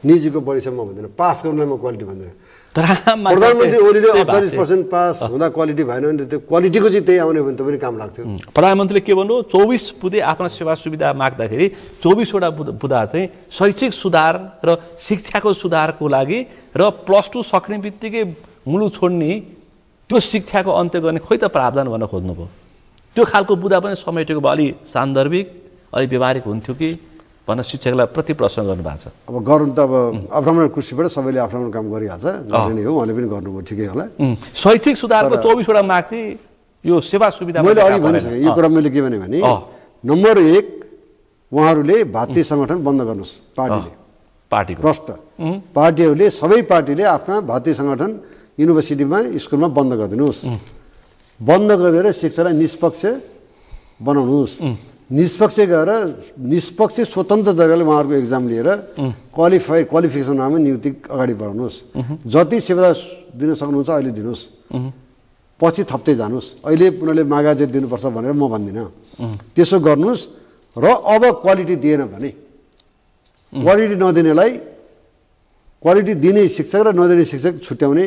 निजीको बढी छ म भन्दिनँ। पास गर्नुलाई म क्वालिटी भन्दिनँ। प्रधानमन्त्री ओलीले 48% पास हुँदा क्वालिटी भएन भने त्यो क्वालिटीको चाहिँ त्यही आउने भने त पनि काम लाग्थ्यो। प्रधानमन्त्रीले के भन्नु, 24 बुँदे आफ्ना सेवा सुविधा माग्दाखेरि 24वटा बुँदा चाहिँ शैक्षिक सुधार र शिक्षाको सुधारको लागि र +2 सक्ने बित्तिकै मुलुक छोड्ने त्यो शिक्षाको अन्त्य गर्ने खोइ त प्रावधान गर्न खोज्नुभयो। त्यो खालको बुँदा पनि समेटेको भए अलि सान्दर्भिक अलि व्यवहारिक हुन्थ्यो कि भनेर शिक्षकलाई प्रति प्रश्न गर्नुभएको छ। अब गर्नु त अब आफ्नो कुर्सीबाट सबैले आफ्नो काम गरिहाल्छ, गर्ने हो, उहाँले पनि गर्नुभयो, ठिकै होला। शैक्षिक सुधारको 24वटा माग चाहिँ यो सेवा सुविधा मैले अघि भनिसकेँ। यो कुरा मैले के भने नम्बर 1 उहाँहरूले भातृ सङ्गठन बन्द गर्नुहोस्। पार्टीको प्रष्ट पार्टीहरूले सबै पार्टीले आफ्ना भातृ सङ्गठन युनिभर्सिटीमा स्कुलमा बन्द गरिदिनुहोस्। बन्द गरिदिएर शिक्षालाई निष्पक्ष बनाउनुहोस्। निष्पक्ष स्वतन्त्र तरिकाले उहाँहरूको एक्जाम लिएर क्वालिफिकेसनमा नियुक्ति अगाडि बढाउनुहोस्। जति सेवा दिन सक्नुहुन्छ अहिले दिनुहोस्, पछि थप्दै जानुहोस्। अहिले उनीहरूले मागा चाहिँ दिनुपर्छ भनेर म भन्दिनँ। त्यसो गर्नुहोस्। र अब क्वालिटी दिएन भने क्वालिटी नदिनेलाई क्वालिटी दिने शिक्षक र नदिने शिक्षक छुट्याउने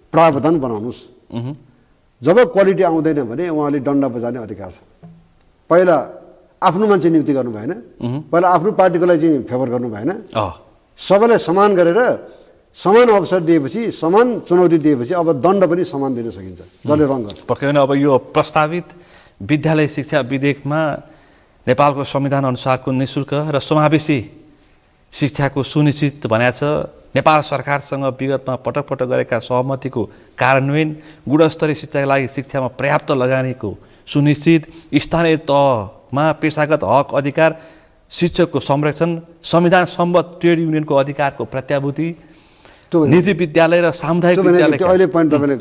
प्रावधान बनाउनुहोस्। जब क्वालिटी आउँदैन भने उहाँले डन्डा बजाउने अधिकार छ। पहिला आफ्नो मान्छे नियुक्ति गर्नु भएन, पहिला आफ्नो पार्टीको लागि चाहिँ फेभर गर्नु भएन। सबैलाई समान गरेर समान अवसर दिएपछि, समान चुनौती दिएपछि अब दण्ड पनि समान दिन सकिन्छ, जसले रङ गर्छ। पक्कै पनि अब यो प्रस्तावित विद्यालय शिक्षा विधेयकमा नेपालको संविधान अनुसारको निःशुल्क र समावेशी शिक्षाको सुनिश्चित भनेको छ। नेपाल सरकारसँग विगतमा पटक पटक गरेका सहमतिको कार्यान्वयन, गुणस्तरीय शिक्षाका लागि शिक्षामा पर्याप्त लगानीको सुनिश्चित, स्थानीय तहमा पेशागत हक अधिकार, शिक्षकको संरक्षण, संविधान सम्बद्ध ट्रेड युनियनको अधिकारको प्रत्याभूति, निजी विद्यालय र सामुदायिक विद्यालय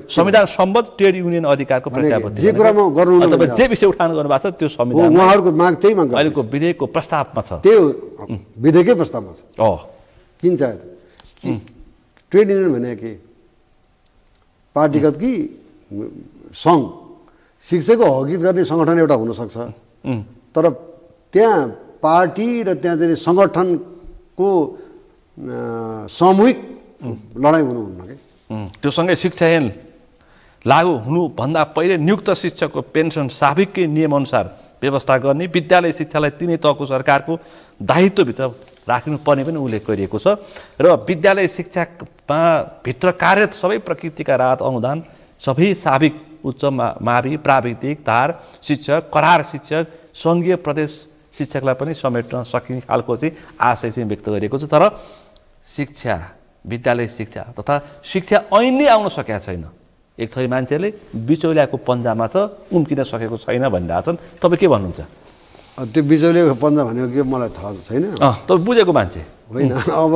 संविधान सम्बद्ध ट्रेड युनियन अधिकारको प्रत्याभूति। जे कुरामा गर्नु तपाईँ जे विषय उठान गर्नुभएको छ त्यो संविधान उहाँहरूको माग त्यही माग अहिलेको विधेयकको प्रस्तावमा छ। त्यो विधेयकै प्रस्तावमा छ। किन चाहे ट्रेड युनियन भने के पार्टीगत कि सङ्घ? शिक्षकको हकित गर्ने सङ्गठन एउटा हुनसक्छ, तर त्यहाँ पार्टी र त्यहाँ चाहिँ सङ्गठनको सामूहिक लडाइँ हुनुहुन्न कि। त्योसँगै शिक्षा ऐन लागू हुनुभन्दा पहिले नियुक्त शिक्षकको पेन्सन साविककै नियमअनुसार व्यवस्था गर्ने, विद्यालय शिक्षालाई तिनै तहको सरकारको दायित्वभित्र राख्नुपर्ने पनि उल्लेख गरिएको छ। र विद्यालय शिक्षामा भित्र कार्यरत सबै प्रकृतिका राहत अनुदान, सबै साविक, उच्च मावि, प्राविधिक, धार शिक्षक, करार शिक्षक, सङ्घीय प्रदेश शिक्षकलाई पनि समेट्न सकिने खालको चाहिँ आशय चाहिँ व्यक्त गरिएको छ। तर शिक्षा विद्यालय शिक्षा तथा शिक्षा ऐन नै आउन सकेका छैन। एक थरी मान्छेले बिचौलियाको पन्जामा छ, उम्किन सकेको छैन भनिरहेछन्। तपाईँ के भन्नुहुन्छ? त्यो बिचौलियाको पन्जा भनेको के मलाई थाहा छैन। तपाईँ बुझेको मान्छे होइन। अब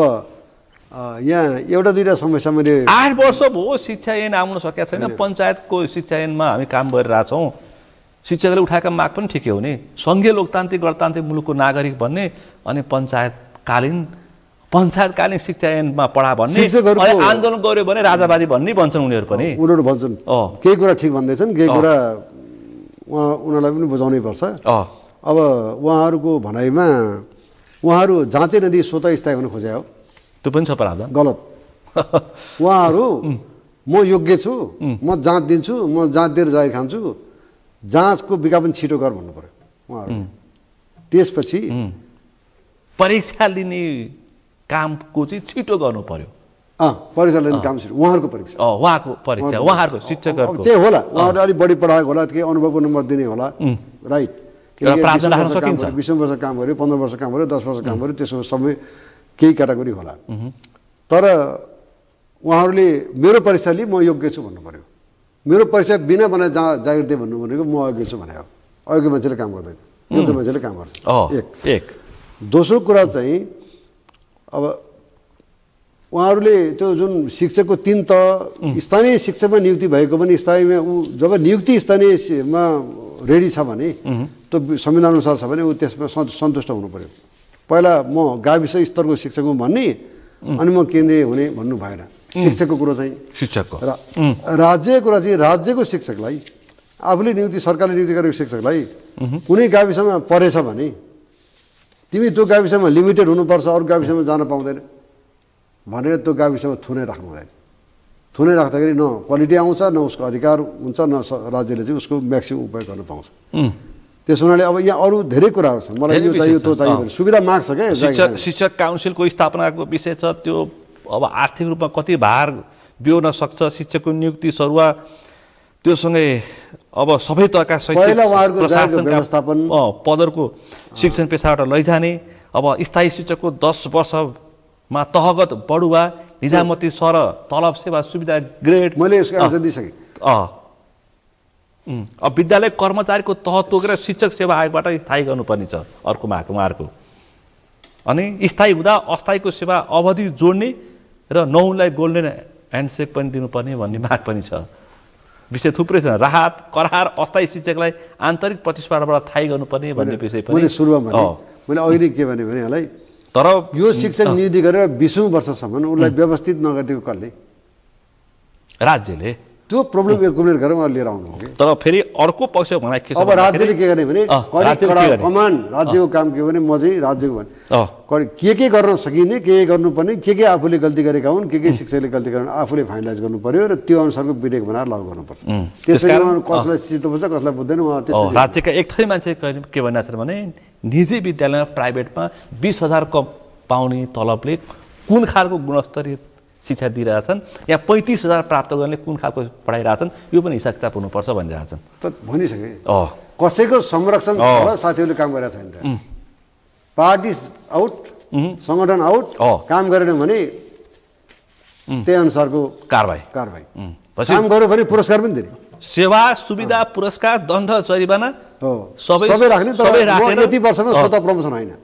यहाँ एउटा दुईवटा समस्या मैले 8 वर्ष भयो शिक्षा ऐन आउन सकेका छैन। पञ्चायतको शिक्षा ऐनमा हामी काम गरिरहेछौँ। शिक्षकले उठाएका माग पनि ठिकै हो नि, सङ्घीय लोकतान्त्रिक गणतान्त्रिक मुलुकको नागरिक भन्ने, अनि पञ्चायतकालीन शिक्षा ऐनमा पढा भन्ने, आन्दोलन गर्यो भने राजावादी भन्ने भन्छन् उनीहरू पनि। उनीहरू भन्छन् केही कुरा ठिक भन्दैछन्, केही कुरा उनीहरूलाई पनि बुझाउनै पर्छ। अब उहाँहरूको भनाइमा उहाँहरू जाँचे नदी स्वतः स्थायी हुन खोजे हो, त्यो पनि छ प्रावधान गलत। उहाँहरू म योग्य छु, म जाँच दिन्छु, म जाँच दिएर जाहिर खान्छु, जाँचको विज्ञापन छिटो गर भन्नु पर्यो उहाँहरू। त्यसपछि परीक्षा लिने कामको चाहिँ छिटो गर्नु पर्यो। परीक्षा लिने काम छिटो, उहाँहरूको परीक्षा, उहाँको परीक्षा, उहाँहरूको शिक्षकहरूको त्यही होला। उहाँहरूले अलिक बढी पढाएको होला, केही अनुभवको नम्बर दिने होला, राइट। 20 वर्ष काम गर्यो, 15 वर्ष काम गर्यो, 10 वर्ष काम गर्यो, त्यसो समय केही क्याटेगोरी होला। तर उहाँहरूले मेरो परीक्षा लिए म योग्य छु भन्नु पर्यो। मेरो परीक्षा बिना बनाए जागिर दिए भन्नु भनेको म अयोग्य छु भने हो। अयोग्य मान्छेले काम गर्दैन, योग्य मान्छेले काम गर्छ। एक दोस्रो कुरा चाहिँ अब उहाँहरूले त्यो जुन शिक्षकको 3 तह स्थानीय शिक्षकमा नियुक्ति भएको पनि स्थायीमा जब नियुक्ति स्थानीयमा रेडी छ भने त्यो संविधान अनुसार छ भने त्यसमा सन्तुष्ट हुनु पर्यो। पहिला म गाविस स्तरको शिक्षक हुँ भन्ने, अनि म केन्द्रीय हुने भन्नु भएन। शिक्षकको कुरो चाहिँ शिक्षकको राज्यको कुरा चाहिँ राज्यको शिक्षकलाई, आफूले नियुक्ति सरकारले नियुक्ति गरेको शिक्षकलाई कुनै गाविसमा परेछ भने तिमी त्यो गाविसमा लिमिटेड हुनुपर्छ, अरू गाविसमा जान पाउँदैन भनेर त्यो गाविसमा थुनै राख्नु हुँदैन। थुनै राख्दाखेरि न क्वालिटी आउँछ, न उसको अधिकार हुन्छ, न राज्यले चाहिँ उसको म्याक्सिमम उपयोग गर्न पाउँछ। त्यस हुनाले अब यहाँ अरू धेरै कुराहरू छन्, मलाई यो चाहियो त्यो चाहियो भने सुविधा माग्छ क्या। शिक्षक काउन्सिलको स्थापनाको विषय छ, त्यो अब आर्थिक रूपमा कति भार बिहोर्न सक्छ शिक्षकको नियुक्ति सरुवा, त्योसँगै अब सबै तहका व्यवस्थापन पदहरूको शिक्षण पेसाबाट लैजाने, अब स्थायी शिक्षकको 10 वर्षमा तहगत बढुवा, निजामती सर, तलब सेवा सुविधा ग्रेड मैले यसको आन्सर दिइसकेँ। अब विद्यालय कर्मचारीको तह तोकेर शिक्षक सेवा आयोगबाट स्थायी गर्नुपर्ने छ अर्को माग उहाँहरूको। अनि स्थायी हुँदा अस्थायीको सेवा अवधि जोड्ने र नहुनलाई गोल्डन ह्यान्डसेक पनि दिनुपर्ने भन्ने माग पनि छ। विषय थुप्रै छ, राहत करार अस्थायी शिक्षकलाई आन्तरिक प्रतिस्पर्धाबाट थाहै गर्नुपर्ने भन्ने विषय पनि। मैले सुरुमा मैले अहिले के भने यहाँलाई, तर यो शिक्षक नियुक्ति गरेर 20औं वर्षसम्म उसलाई व्यवस्थित नगरिदिएको कसले? राज्यले। त्यो प्रब्लम एकुमुलेट गरेर उहाँले लिएर आउनु हो। तर फेरि अर्को पक्ष भनाइ के छ, अब राज्यले के गर्ने भने कमान्ड राज्यको काम के हो भने म चाहिँ राज्यको भने के गर्न सकिने, के गर्नुपर्ने, के आफूले गल्ती गरेका हुन्, के शिक्षकले गल्ती गरेर आफूले फाइनलाइज गर्नु पर्यो र त्यो अनुसारको विधेयक बनाएर लागू गर्नुपर्छ। त्यसैले कसलाई चित्त बुझ्छ कसलाई बुझ्दैन राज्यका एक थरी मान्छे के भनिरहेको छ भने निजी विद्यालयमा प्राइभेटमा 20,000 पाउने तलबले कुन खालको गुणस्तरीय शिक्षा दिइरहेछन्, यहाँ 35,000 प्राप्त गर्ने कुन खालको पढाइरहेछन्, यो पनि हिसाब किताब हुनुपर्छ भनिरहेछन्। त भनिसकेँ कसैको संरक्षण छ र साथीहरूले काम गरेका छैन। पार्टी आउट, सङ्गठन आउट, काम गरेन भने त्यही अनुसारको कारबाही काम गर्यो भने पुरस्कार पनि दिने, सेवा सुविधा पुरस्कार दण्ड जरिवाना सबै राख्ने। तर यति वर्षमा स्वतः प्रमोसन होइन।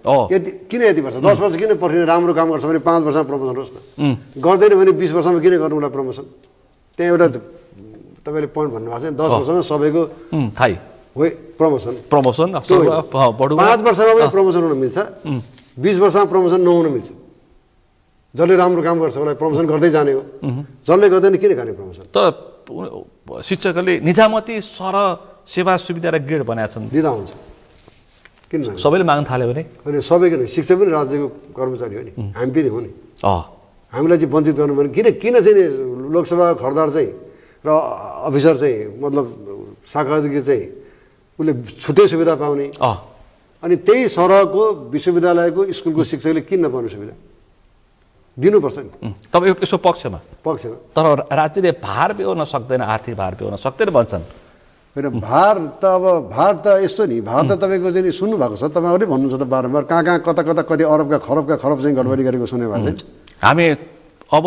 किन यति वर्ष 10 वर्ष किन पर्खिने? राम्रो काम गर्छ भने 5 वर्षमा प्रमोसन होस् न, गर्दैन भने 20 वर्षमा किन गर्नुलाई प्रमोसन? त्यहाँ एउटा तपाईँले पोइन्ट भन्नुभएको छ, 10 वर्षमा सबैको थाहै हो प्रमोसन 5 वर्षमा पनि प्रमोसन हुन मिल्छ, 20 वर्षमा प्रमोसन नहुन मिल्छ। जसले राम्रो काम गर्छ उसलाई प्रमोसन गर्दै जाने हो, जसले गर्दैन किन गर्ने प्रमोसन? तर शिक्षकले निजामती सर सेवा सुविधा र ग्रेड बनाएका छन्, दिँदा हुन्छ। किन सबैले माग्न थाल्यो भने? होइन, सबै किन, शिक्षक पनि राज्यको कर्मचारी हो नि, हामी पनि हो नि। हामीलाई चाहिँ वञ्चित गर्नु भने किन चाहिँ लोकसभा खर्दार चाहिँ र अफिसर चाहिँ मतलब शाखा अधिकारी चाहिँ उसले छुट्टै सुविधा पाउने, अनि त्यही सरहको विश्वविद्यालयको स्कुलको शिक्षकले किन नपाउने सुविधा दिनुपर्छ नि। तपाईँ यसो पक्षमा तर राज्यले भार बेहोर्न सक्दैन, आर्थिक भार बेहोर्न सक्दैन भन्छन्। होइन, भार त यस्तो नि, भार त तपाईँको चाहिँ सुन्नु भएको छ, तपाईँहरूले भन्नुहुन्छ त बारम्बार, कहाँ कता कति अरबका खरबका खरब चाहिँ गडबडी गरेको सुने भएको छ। हामी अब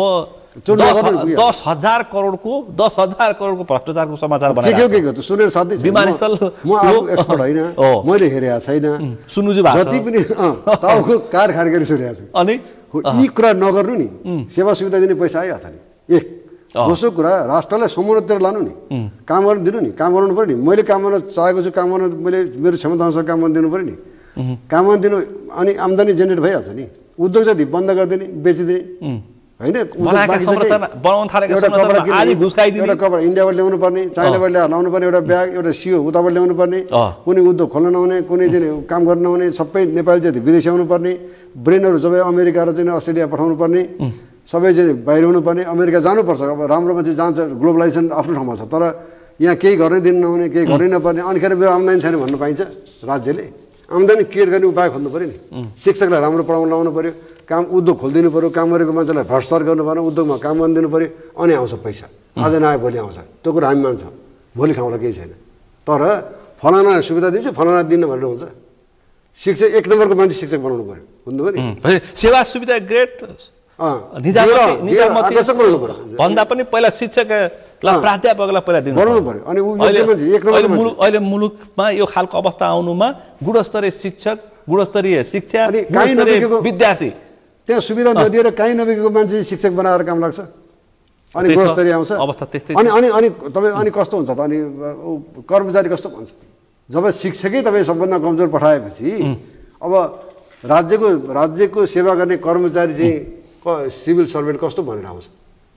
10,000 करोडको भ्रष्टाचारको समाचार बनाएर के सुनेर साथै विमानस्थल म आफू एक्सपर्ट होइन मैले हेरेको छैन सुन्नु चाहिँ जति पनि टाउको कारखाना गरी सुनेको छु अनि यी कुरा नगर्नु नि सेवा सुविधा दिने पैसा आइहाल्छ नि एक दोस्रो कुरा राष्ट्रलाई समुन्नततिर लानु नि काम गर्न दिनु नि काम गराउनु पर्यो नि मैले काम गर्न चाहेको छु काम गर्न मैले मेरो क्षमता अनुसार काम गर्न दिनु पर्यो नि काम गर्न दिनु अनि आम्दानी जेनेरेट भइहाल्छ नि उद्योग जति बन्द गरिदिने बेचिदिने होइन एउटा कपडा इन्डियाबाट ल्याउनु पर्ने चाइनाबाट ल्याएर लाउनु पर्ने एउटा ब्याग एउटा सियो उताबाट ल्याउनु पर्ने कुनै उद्योग खोल्न नहुने कुनै चाहिँ काम गर्न नहुने सबै नेपाली जति विदेशी आउनु पर्ने ब्रेनहरू सबै अमेरिका र चाहिँ अस्ट्रेलिया पठाउनु पर्ने सबै चाहिँ बाहिर हुनुपर्ने अमेरिका जानुपर्छ अब राम्रो मान्छे जान्छ ग्लोबलाइजेसन आफ्नो ठाउँमा छ तर यहाँ केही गर्नै दिनु नहुने केही गर्नै नपर्ने अनिखेर मेरो आम्दानी छैन भन्नु पाइन्छ राज्यले आम्दानी क्रिएट गर्ने उपाय खोज्नु पऱ्यो नि शिक्षकलाई राम्रो पढाउन लाउनु पऱ्यो काम उद्योग खोलिदिनु पऱ्यो काम गरेको मान्छेलाई भ्रष्टाचार गर्नु पऱ्यो उद्योगमा काम गर्न दिनु पऱ्यो अनि आउँछ पैसा आज नआए भोलि आउँछ त्यो कुरा हामी मान्छौँ भोलि खाउँला केही छैन तर फलाना सुविधा दिन्छु फलाना दिन्न भनेर हुन्छ शिक्षक एक नम्बरको मान्छे शिक्षक बनाउनु पऱ्यो बुझ्नु पऱ्यो नि सेवा सुविधा ग्रेट भन्दा पनि पहिला शिक्षकलाई प्राध्यापकलाई पहिला दिनु बनाउनु पर्यो अनि अहिले मुलुकमा यो खालको अवस्था आउनुमा गुणस्तरीय शिक्षक गुणस्तरीय शिक्षा विद्यार्थी त्यहाँ सुविधा नदिएर कहीँ नबिकेको मान्छे शिक्षक बनाएर काम लाग्छ अनि गुणस्तरीय आउँछ अवस्था त्यस्तै अनि अनि अनि तपाईँ अनि कस्तो हुन्छ त अनि कर्मचारी कस्तो भन्छ जब शिक्षकै तपाईँ सबभन्दा कमजोर पठाएपछि अब राज्यको सेवा गर्ने कर्मचारी चाहिँ सिभिल सर्भेन्ट कस्तो भनेर आउँछ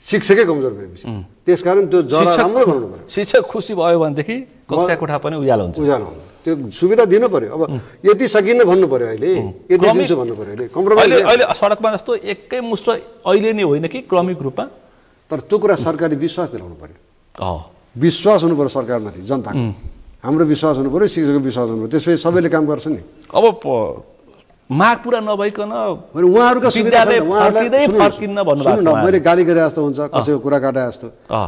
शिक्षकै कमजोर भएपछि त्यसकारण त्यो जरा राम्रो बनाउनु पर्यो शिक्षक खुसी भयो भनेदेखि कक्षा कोठा पनि उज्यालो हुन्छ त्यो सुविधा दिनु पर्यो अब यति सकिन्न भन्नु पर्यो अहिले यति दिन्छु भन्नु पर्यो अहिले कम्प्रोमाइज अहिले सडकमा जस्तो एकै मुष्ट अहिले नै होइन कि क्रमिक रूपमा तर त्यो कुरा सरकारले विश्वास दिलाउनु पर्यो विश्वास हुनु पर्यो सरकारमाथि जनताको हाम्रो विश्वास हुनु पर्यो शिक्षकको विश्वास हुनु पर्यो त्यसपछि सबैले काम गर्छ नि अब माग पुरा नभइकन उहाँहरूका मैले गाली गरे जस्तो हुन्छ कसैको कुरा काटे जस्तो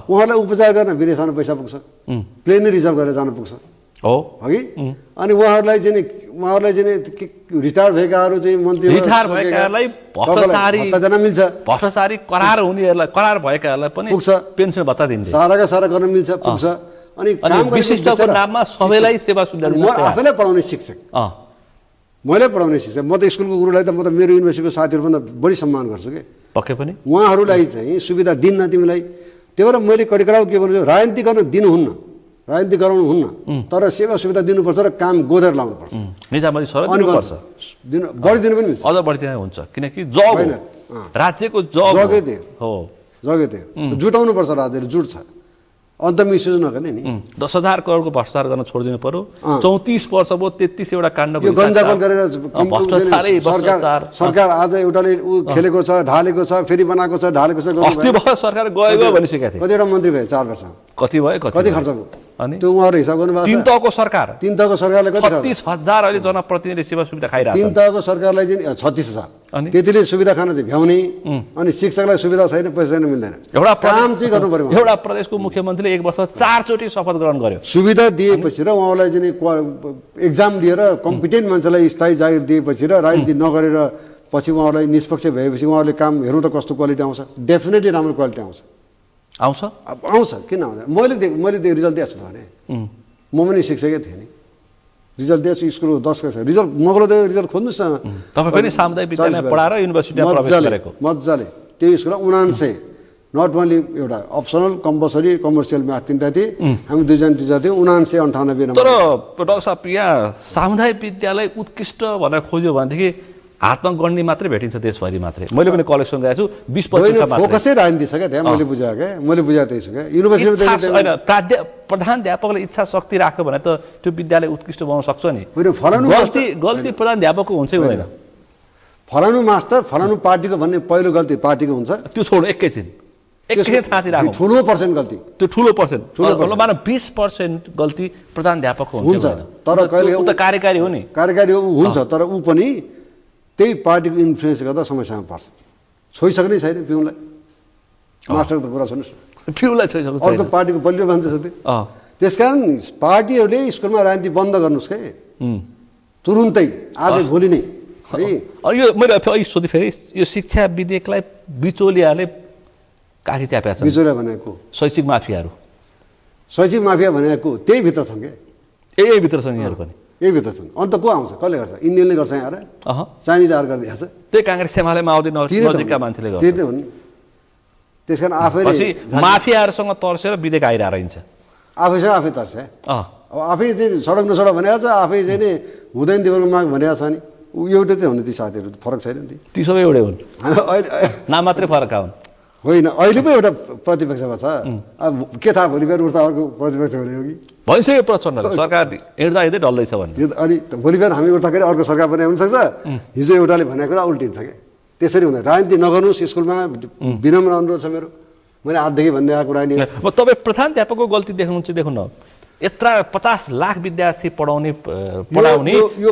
उहाँहरूलाई उपचार गर्न विदेश जानु पैसा पुग्छ प्लेनै रिजर्भ गरेर जानु पुग्छ हो कि अनि उहाँहरूलाई चाहिँ रिटायर भएकाहरू चाहिँ मन्त्री भत्ताजना मिल्छ भ्रष्टाचारी करार हुनेहरूलाई करार भएकाहरूलाई पनि पुग्छ पेन्सन भत्ता दिन्छ साराका सारा गर्न मिल्छ पुग्छ अनि विशिष्टको नाममा सबैलाई सेवा सुविधा म आफैलाई पढाउने शिक्षक मैले पढाउने शिक्षक म त स्कुलको गुरुलाई त म त मेरो युनिभर्सिटीको साथीहरूभन्दा बढी सम्मान गर्छु कि पक्कै पनि उहाँहरूलाई चाहिँ सुविधा दिन्न तिमीलाई त्यही भएर मैले कडिकडाउ के भन्छु राजनीति गर्न दिनुहुन्न राजनीति गराउनुहुन्न तर सेवा सुविधा दिनुपर्छ र काम गोदेर लाउनुपर्छ निजामती सर बढी दिनु पनि अझ बढी दिनु हुन्छ किनकि जब राज्यको जगै त्यो जगै त्यो जुटाउनुपर्छ राज्यले जुट्छ अन्त मिसयुज नगर्ने नि 10,000 करोडको भ्रष्टाचार गर्न छोडिदिनु पर्यो 34 वर्ष भयो 33 वटा काण्डको गन्जागोल गरेर सरकार आज एउटाले खेलेको छ ढालेको छ फेरि बनाएको छ ढालेको छ अस्ति भयो सरकार गयो भनिसकेको थियो कतिवटा मन्त्री भयो 4 वर्ष कति भयो कति खर्च भयो अनि त्यो उहाँहरु हिसाब गर्नु भएको तीन तहको सरकारले कति 36,000 अहिले जनप्रतिनिधिले सेवा सुविधा खाइरहेछ तीन तहको सरकारलाई चाहिँ 36,000 अनि त्यतिले सुविधा खान चाहिँ भ्याउने अनि शिक्षकलाई सुविधा छैन पैसा छैन मिल्दैन एउटा काम चाहिँ गर्नु पर्यो एउटा प्रदेशको मुख्यमन्त्रीले एक वर्ष 4 चोटि शपथ ग्रहण गर्यो सुविधा दिएपछि र उहाँलाई चाहिँ एक्जाम दिएर कम्पिटेन्ट मान्छेलाई स्थायी जागिर दिएपछि र राजनीति नगरेर पछि उहाँलाई निष्पक्ष भएपछि उहाँले काम हेर्नु त कस्तो क्वालिटी आउँछ डेफिनेटली राम्रो क्वालिटी आउँछ किन आउँदैन मैले रिजल्ट दिएको छु भने म पनि शिक्षकै थिएँ नि रिजल्ट दिएको छु स्कुलको 10 कक्षा रिजल्ट मगलो रिजल्ट खोज्नुहोस् न तपाईँ पनि सामुदायिक विद्यालय पढाएर युनिभर्सिटीमा प्रवेश गरेको मजाले त्यो स्कुल 99 नट ओन्ली एउटा अप्सनल कम्पलसरी कमर्सियल म्याथ तिनवटा थिए हामी दुईजना टिचर थियौँ 99 तर डाक्टर साहब यहाँ सामुदायिक विद्यालय उत्कृष्ट भनेर खोज्यो भनेदेखि हातमा गण्डी मात्रै भेटिन्छ देशभरि मात्रै मैले पनि कलेक्सन गरेको छु 20-25 मात्रै फोकसै राजनीति छ क्या त्यहाँ मैले बुझाएको त्यही छ क्या युनिभर्सिटीमा होइन प्रधानाध्यापकले इच्छा शक्ति राख्यो भने त त्यो विद्यालय उत्कृष्ट बनाउन सक्छ नि गल्ती प्रधानाध्यापकको हुन्छ हुँदैन फलानु मास्टर फलानु पार्टीको भन्ने पहिलो गल्ती पार्टीको हुन्छ त्यो छोड एकैछिन थाती राख्नु ठुलो पर्सेन्ट गल्ती त्यो ठुलो पर्सेन्ट मानव 20% गल्ती प्रधानाध्यापकको हुन्छ तर कहिले उ त कार्यकारी हो नि कार्यकारी हुन्छ तर ऊ पनि त्यही पार्टीको इन्फ्लुएन्स गर्दा समस्यामा पर्छ छोइसक्नै छैन पिउलाई मास्टरको त कुरा सुन्नुहोस् पिउलाई छोइसक्नु अर्को पार्टीको बलियो मान्छे छ त्यो त्यसकारण पार्टीहरूले स्कुलमा राजनीति बन्द गर्नुहोस् के तुरुन्तै आज भोलि नै यो मैले सोधेँ फेरि यो शिक्षा विधेयकलाई बिचौलियाले काखी च्याप्या छन् बिचौलिया भनेको शैक्षिक माफियाहरू शैक्षिक माफिया भनेको त्यही भित्र छन् के यही भित्र छन् यिनीहरू पनि यही भित्र छन् अन्त को आउँछ कसले गर्छ इन्डियनले गर्छ यहाँ अह चाइनिज आएर गरिदिएको छ त्यही काङ्ग्रेस एमालेमा आउँदैन नजिकका मान्छेले गर्छ त्यही त हुन् त्यस कारण आफैले माफियाहरूसँग तर्सेर विधेयक आइरहेको रहन्छ आफैसँग आफै तर्छ अब आफै चाहिँ सडक नसडक भनेको छ आफै चाहिँ नि हुँदैन तिम्रो माग भनेको छ नि एउटै चाहिँ हुने ती साथीहरू फरक छैन नि ती सबै एउटै हुन् नाम मात्रै फरक हुन् होइन अहिले पो एउटा प्रतिपक्षमा छ अब के थाहा भोलि बिहान उठ्दा अर्को प्रतिपक्ष हुने हो कि भइसक्यो प्रचण्डले सरकार हिँड्दा हिँड्दै डल्दैछ भन्ने अनि भोलि बिहान हामी उठ्दाखेरि अर्को सरकार पनि हुनसक्छ हिजो एउटाले भनेको कुरा उल्टिन्छ क्या त्यसरी हुँदैन राजनीति नगर्नुहोस् स्कुलमा विनम्र अनुरोध छ मेरो मैले आजदेखि भन्दै आएको कुरा नि तपाईँ प्रधानाध्यापकको गल्ती देख्नुहुन्छ देखुन यत्र 50 लाख विद्यार्थी पढाउने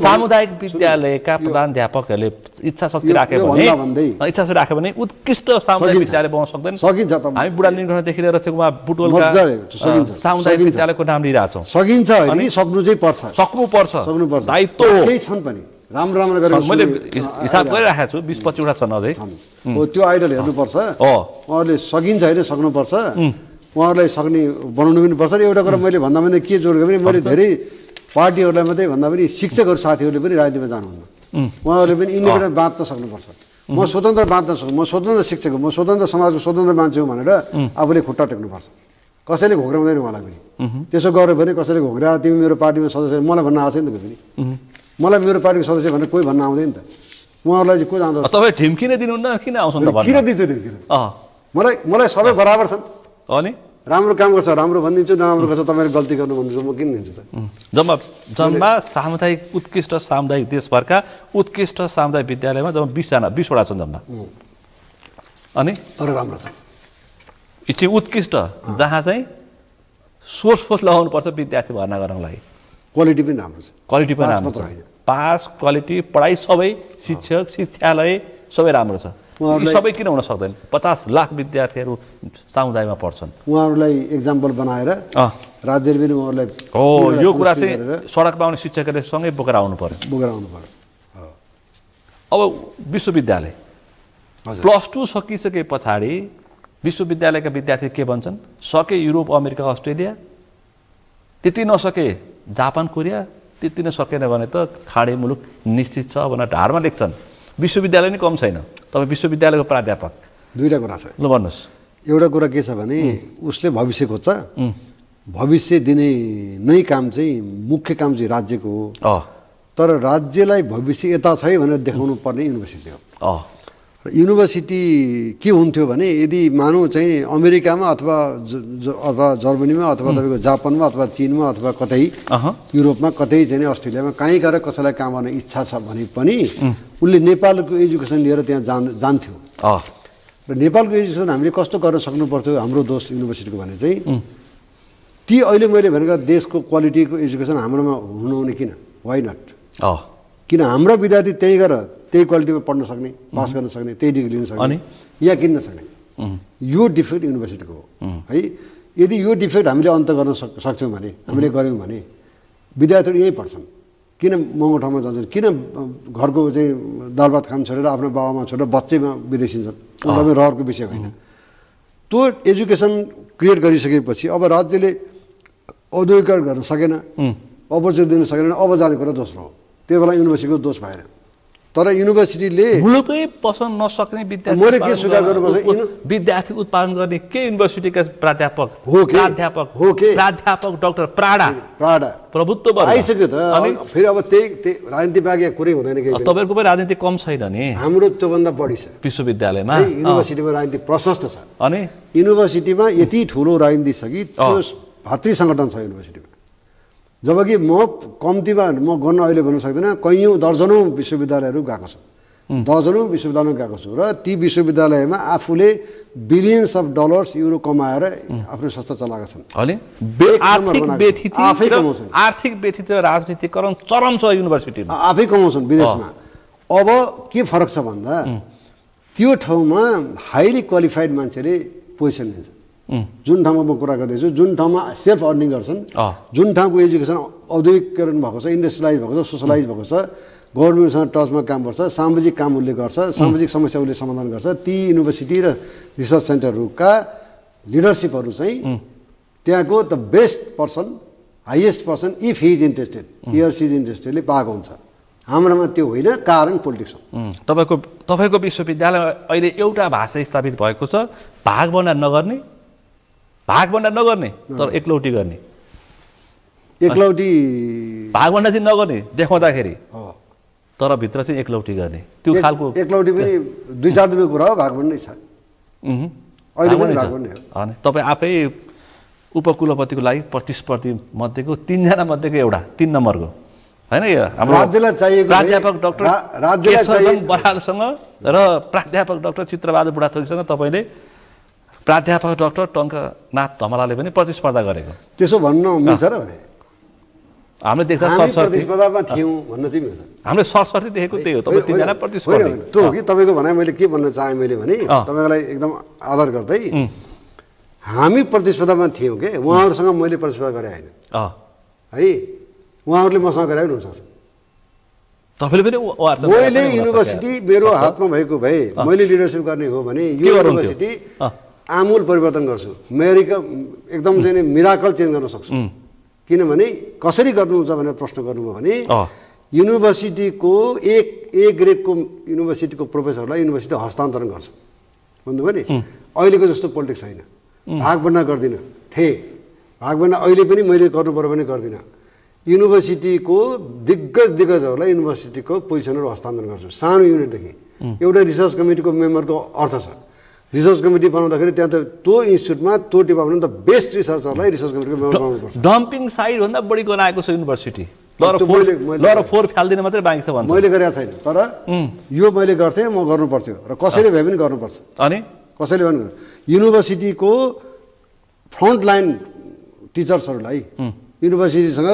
सामुदायिक विद्यालयका प्रधानाध्यापकहरूले इच्छा शक्ति राख्यो भने उत्कृष्ट सामुदायिक विद्यालय बनाउन सक्दैन सकिन्छ हामी बुढालिङदेखि लिएर चाहिँ उहाँ बुटवलका सामुदायिक विद्यालयको नाम लिइरहेछौँ सकिन्छ अनि सक्नु चाहिँ पर्छ सक्नुपर्छ दायित्व केही छन् पनि राम्रो राम्रो गरेर मैले हिसाब गरिराखेको छु 20-25 वटा छन् अझै त्यो आइडल हेर्नुपर्छ उहाँहरूले सकिन्छ होइन सक्नुपर्छ उहाँहरूलाई सक्ने बनाउनु पनि पर्छ एउटा कुरा मैले भन्दा पनि के जोड गरेँ मैले धेरै पार्टीहरूलाई मात्रै भन्दा पनि शिक्षकहरू साथीहरूले पनि राजनीतिमा जानुहुन्न उहाँहरूले पनि इन्डिपेन्डेन्ट बाँच्न सक्नुपर्छ म स्वतन्त्र बाँच्न सक्छु म स्वतन्त्र शिक्षक हो म स्वतन्त्र समाजको स्वतन्त्र मान्छे हो भनेर आफूले खुट्टा टेक्नुपर्छ कसैले घोक्राउँदैन उहाँलाई पनि त्यसो गर्यो भने कसैले घोक्रा तिमी मेरो पार्टीमा सदस्य मलाई भन्न आएको छैन त फेरि मलाई मेरो पार्टीको सदस्य भनेर कोही भन्न आउँदैन त उहाँहरूलाई चाहिँ को जाँदो तपाईँ ढिम्किन दिनुहुन्न किन आउँछ किन दिन्छु ढिम्किन मलाई सबै बराबर छन् अनि राम्रो काम गर्छ राम्रो भनिदिन्छु नराम्रो गर्छ तपाईँले गल्ती गर्नु भन्नुहुन्छ म किन दिन्छु त जम्मा सामुदायिक उत्कृष्ट सामुदायिक देशभरका उत्कृष्ट सामुदायिक विद्यालयमा जम्मा 20 वटा छन् जम्मा अनि तर राम्रो छ चाहिँ उत्कृष्ट जहाँ चाहिँ सोर्स लगाउनु पर्छ विद्यार्थी भर्ना गर्नको लागि क्वालिटी पनि राम्रो छ क्वालिटी पनि राम्रो छ पास क्वालिटी पढाइ सबै शिक्षक शिक्षालय सबै राम्रो छ यी सबै किन हुन सक्दैन 50 लाख विद्यार्थीहरू समुदायमा पढ्छन् उहाँहरूलाई एक्जाम्पल बनाएर राज्यले पनि उहाँहरूलाई यो कुरा चाहिँ सडकमा आउने शिक्षकहरूले सँगै बोकेर आउनु पर्यो अब विश्वविद्यालय +2 सकिसके पछाडि विश्वविद्यालयका विद्यार्थी के भन्छन् सके युरोप अमेरिका अस्ट्रेलिया त्यति नसके जापान कोरिया त्यति नै सकेन भने त खाडी मुलुक निश्चित छ भनेर ढाडमा लेख्छन् विश्वविद्यालय नै कम छैन तपाईँ विश्वविद्यालयको प्राध्यापक दुईवटा कुरा छ ल भन्नुहोस् एउटा कुरा के छ भने उसले भविष्य खोज्छ भविष्य दिने नै काम चाहिँ मुख्य काम चाहिँ राज्यको हो तर राज्यलाई भविष्य यता छ भनेर देखाउनु पर्ने युनिभर्सिटी हो युनिभर्सिटी के हुन्थ्यो भने यदि मानौँ चाहिँ अमेरिकामा अथवा जर्मनीमा अथवा तपाईँको जापानमा अथवा चिनमा अथवा कतै युरोपमा कतै चाहिँ अस्ट्रेलियामा कहीँ गएर कसैलाई काम गर्ने इच्छा छ भने पनि उसले नेपालको एजुकेसन लिएर त्यहाँ जान्थ्यो र नेपालको एजुकेसन हामीले कस्तो गर्न सक्नु पर्थ्यो हाम्रो दोष युनिभर्सिटीको भने चाहिँ ती अहिले मैले भनेको देशको क्वालिटीको एजुकेसन हाम्रोमा हुनुहुने किन वाइ नट किन हाम्रो विद्यार्थी त्यही गएर त्यही क्वालिटीमा पढ्न सक्ने पास गर्न सक्ने त्यही डिग्री लिन सक्ने या किन्न सक्ने यो डिफेक्ट युनिभर्सिटीको हो है यदि यो डिफेक्ट हामीले अन्त गर्न सक्छौँ भने हामीले गऱ्यौँ भने विद्यार्थीहरू यहीँ पढ्छन् किन महँगो ठाउँमा जान्छन् किन घरको चाहिँ दाल भात खान छोडेर आफ्नो बाबामा छोडेर बच्चैमा विदेशिन्छन् उनीहरूलाई रहरको विषय होइन त्यो एजुकेसन क्रिएट गरिसकेपछि अब राज्यले औद्योगिकरण गर्न सकेन अपर्च्युनिटी दिन सकेन अब जाने कुरा दोस्रो हो त्यो बेला युनिभर्सिटीको दोष भएर तर युनिभर्सिटीले मुलुकै पस्न नसक्ने मैले के स्वीकार गर्नुपर्छ विद्यार्थी उत्पादन गर्ने के युनिभर्सिटीका प्राध्यापक डाक्टर प्राडा प्रभुत्व आइसक्यो त फेरि अब त्यही राजनीति बाहेक कुरै हुँदैन कि तपाईँको पनि राजनीति कम छैन नि हाम्रो त्योभन्दा बढी छ विश्वविद्यालयमा युनिभर्सिटीमा राजनीति प्रशस्त छ अनि युनिभर्सिटीमा यति ठुलो राजनीति छ कि त्यो भातृ सङ्गठन छ युनिभर्सिटीमा जबकि म कम्तीमा म गर्न अहिले भन्न सक्दिनँ कैयौँ दर्जनौँ विश्वविद्यालयहरू गएको छु दर्जनौँ विश्वविद्यालयमा गएको छु र ती विश्वविद्यालयमा आफूले बिलियन्स अफ डलर्स युरो कमाएर आफ्नो संस्था चलाएका छन् आर्थिक व्यथित र राजनीतिकरण चरम छ युनिभर्सिटीमा आफै कमाउँछन् विदेशमा अब के फरक छ भन्दा त्यो ठाउँमा हाइली क्वालिफाइड मान्छेले पोजिसन लिन्छ जुन ठाउँमा म कुरा गर्दैछु जुन ठाउँमा सेल्फ अर्निङ गर्छन् जुन ठाउँको एजुकेसन औद्योगिकरण भएको छ इन्डस्ट्रियलाइज भएको छ सोसलाइज भएको छ गभर्मेन्टसँग टचमा काम गर्छ, सामाजिक काम उसले गर्छ, सामाजिक समस्या उसले समाधान गर्छ। ती युनिभर्सिटी र रिसर्च सेन्टरहरूका लिडरसिपहरू चाहिँ त्यहाँको the best person, highest person, if he is interested, he or she is इन्ट्रेस्टेडले पाएको हुन्छ। हाम्रोमा त्यो होइन, कारण पोलिटिक्स हो। तपाईँको विश्वविद्यालय अहिले एउटा भाषा स्थापित भएको छ, भागभण्डा नगर्ने तर एकलौटी गर्ने। एकलौटी भागभण्डा चाहिँ नगर्ने देखाउँदाखेरि, तर भित्र चाहिँ एकलौटी गर्ने, त्यो खालको। एकलौटी पनि 2-4 दिनको कुरा हो, भागभण्डै छ अहिले पनि भागभण्डै हो। तपाईँ आफै उपकुलपतिको लागि प्रतिस्पर्धी मध्येको 3 जना मध्येको एउटा 3 नम्बरको हैन, हाम्रो राज्यलाई चाहिएको प्राध्यापक डाक्टर केशरजङ बरालसँग र प्राध्यापक डाक्टर चित्रबहादुर बुढाथोकीसँग तपाईँले प्राध्यापक डाक्टर टङ्कनाथ धमलाले पनि प्रतिस्पर्धा गरेको। त्यसो भन्न मिल्छ र भने हामीले देख्दा प्रतिस्पर्धामा थियौँ भन्न चाहिँ मिल्छ। हामीले सरसर्ती देखेको त्यही हो। तपाईँ 3 जना प्रतिस्पर्धी त्यो हो कि तपाईँको भनाइ मैले के भन्न चाहेँ मैले भने तपाईँलाई एकदम आदर गर्दै हामी प्रतिस्पर्धामा थियौँ के, उहाँहरूसँग मैले प्रतिस्पर्धा गरेँ होइन है, उहाँहरूले मसँग गरे पनि हुनसक्छ। तपाईँले पनि मैले युनिभर्सिटी मेरो हातमा भएको भए मैले लिडरसिप गर्ने हो भने यो युनिभर्सिटी आमूल परिवर्तन गर्छु, अमेरिका एकदम चाहिँ मिराकल चेन्ज गर्न सक्छु। किनभने कसरी गर्नुहुन्छ भनेर प्रश्न गर्नुभयो भने युनिभर्सिटीको ए ग्रेडको युनिभर्सिटीको प्रोफेसरलाई युनिभर्सिटी हस्तान्तरण गर्छ भन्नुभयो नि। अहिलेको जस्तो पोलिटिक्स छैन, भागभण्डा गर्दिनँ भागभण्डा अहिले पनि मैले गर्नु पर्यो भने गर्दिनँ। युनिभर्सिटीको दिग्गजहरूलाई युनिभर्सिटीको पोजिसनहरू हस्तान्तरण गर्छु, सानो युनिटदेखि। एउटा रिसर्च कमिटीको मेम्बरको अर्थ छ, रिसर्च कमिटी बनाउँदाखेरि त्यहाँ त त्यो इन्स्टिट्युटमा त्यो डिपार्टमेन्ट त बेस्ट रिसर्चरलाई रिसर्च कमिटीको मेम्बर बनाउनुपर्छ। डम्पिङ साइडभन्दा बढी गराएको छ युनिभर्सिटी, लर फोर फाल्दिन मात्रै बाँकी छ भन्छ। मैले गरेको छैन, तर यो मैले गर्थेँ, म गर्नु पर्थ्यो र कसैले भए पनि गर्नुपर्छ। अनि कसैले पनि युनिभर्सिटीको फ्रन्टलाइन टिचर्सहरूलाई युनिभर्सिटीसँग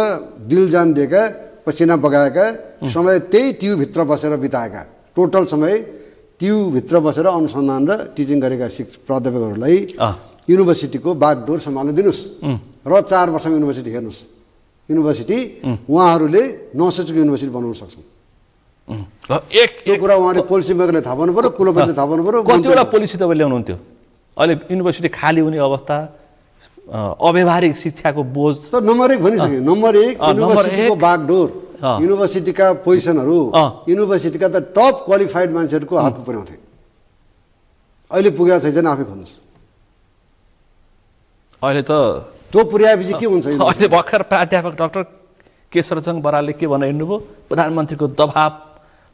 दिलजान दिएका, पसिना बगाएका, समय त्यही ट्युभित्र बसेर बिताएका, टोटल समय ट्युभित्र बसेर अनुसन्धान र टिचिङ गरेका प्राध्यापकहरूलाई युनिभर्सिटीको बागडोर सम्हाल्न दिनुहोस् र 4 वर्षमा युनिभर्सिटी हेर्नुहोस्। युनिभर्सिटी उहाँहरूले नसोचेको युनिभर्सिटी बनाउन सक्छन्। त्यो कुरा उहाँले पोलिसी मेकरले थाहा पाउनु पऱ्यो, कुलपतिले थाहा पाउनु पऱ्यो। कतिवटा पोलिसी तपाईँ ल्याउनुहुन्थ्यो? अहिले युनिभर्सिटी खाली हुने अवस्था, अव्यावहारिक शिक्षाको बोझ त नम्बर 1 भनिसक्यो। नम्बर 1 युनिभर्सिटीको बागडोर, युनिभर्सिटीका पोजिसनहरू युनिभर्सिटीका त टप क्वालिफाइड मान्छेहरूको हातमा पुर्याउँथे। अहिले पुगेको छैन, आफै खोज्नुहोस्। अहिले त त्यो पुर्याएपछि के हुन्छ? अहिले भर्खर प्राध्यापक डाक्टर केशरजङ बरालले के भनेर हिँड्नुभयो? प्रधानमन्त्रीको दबाब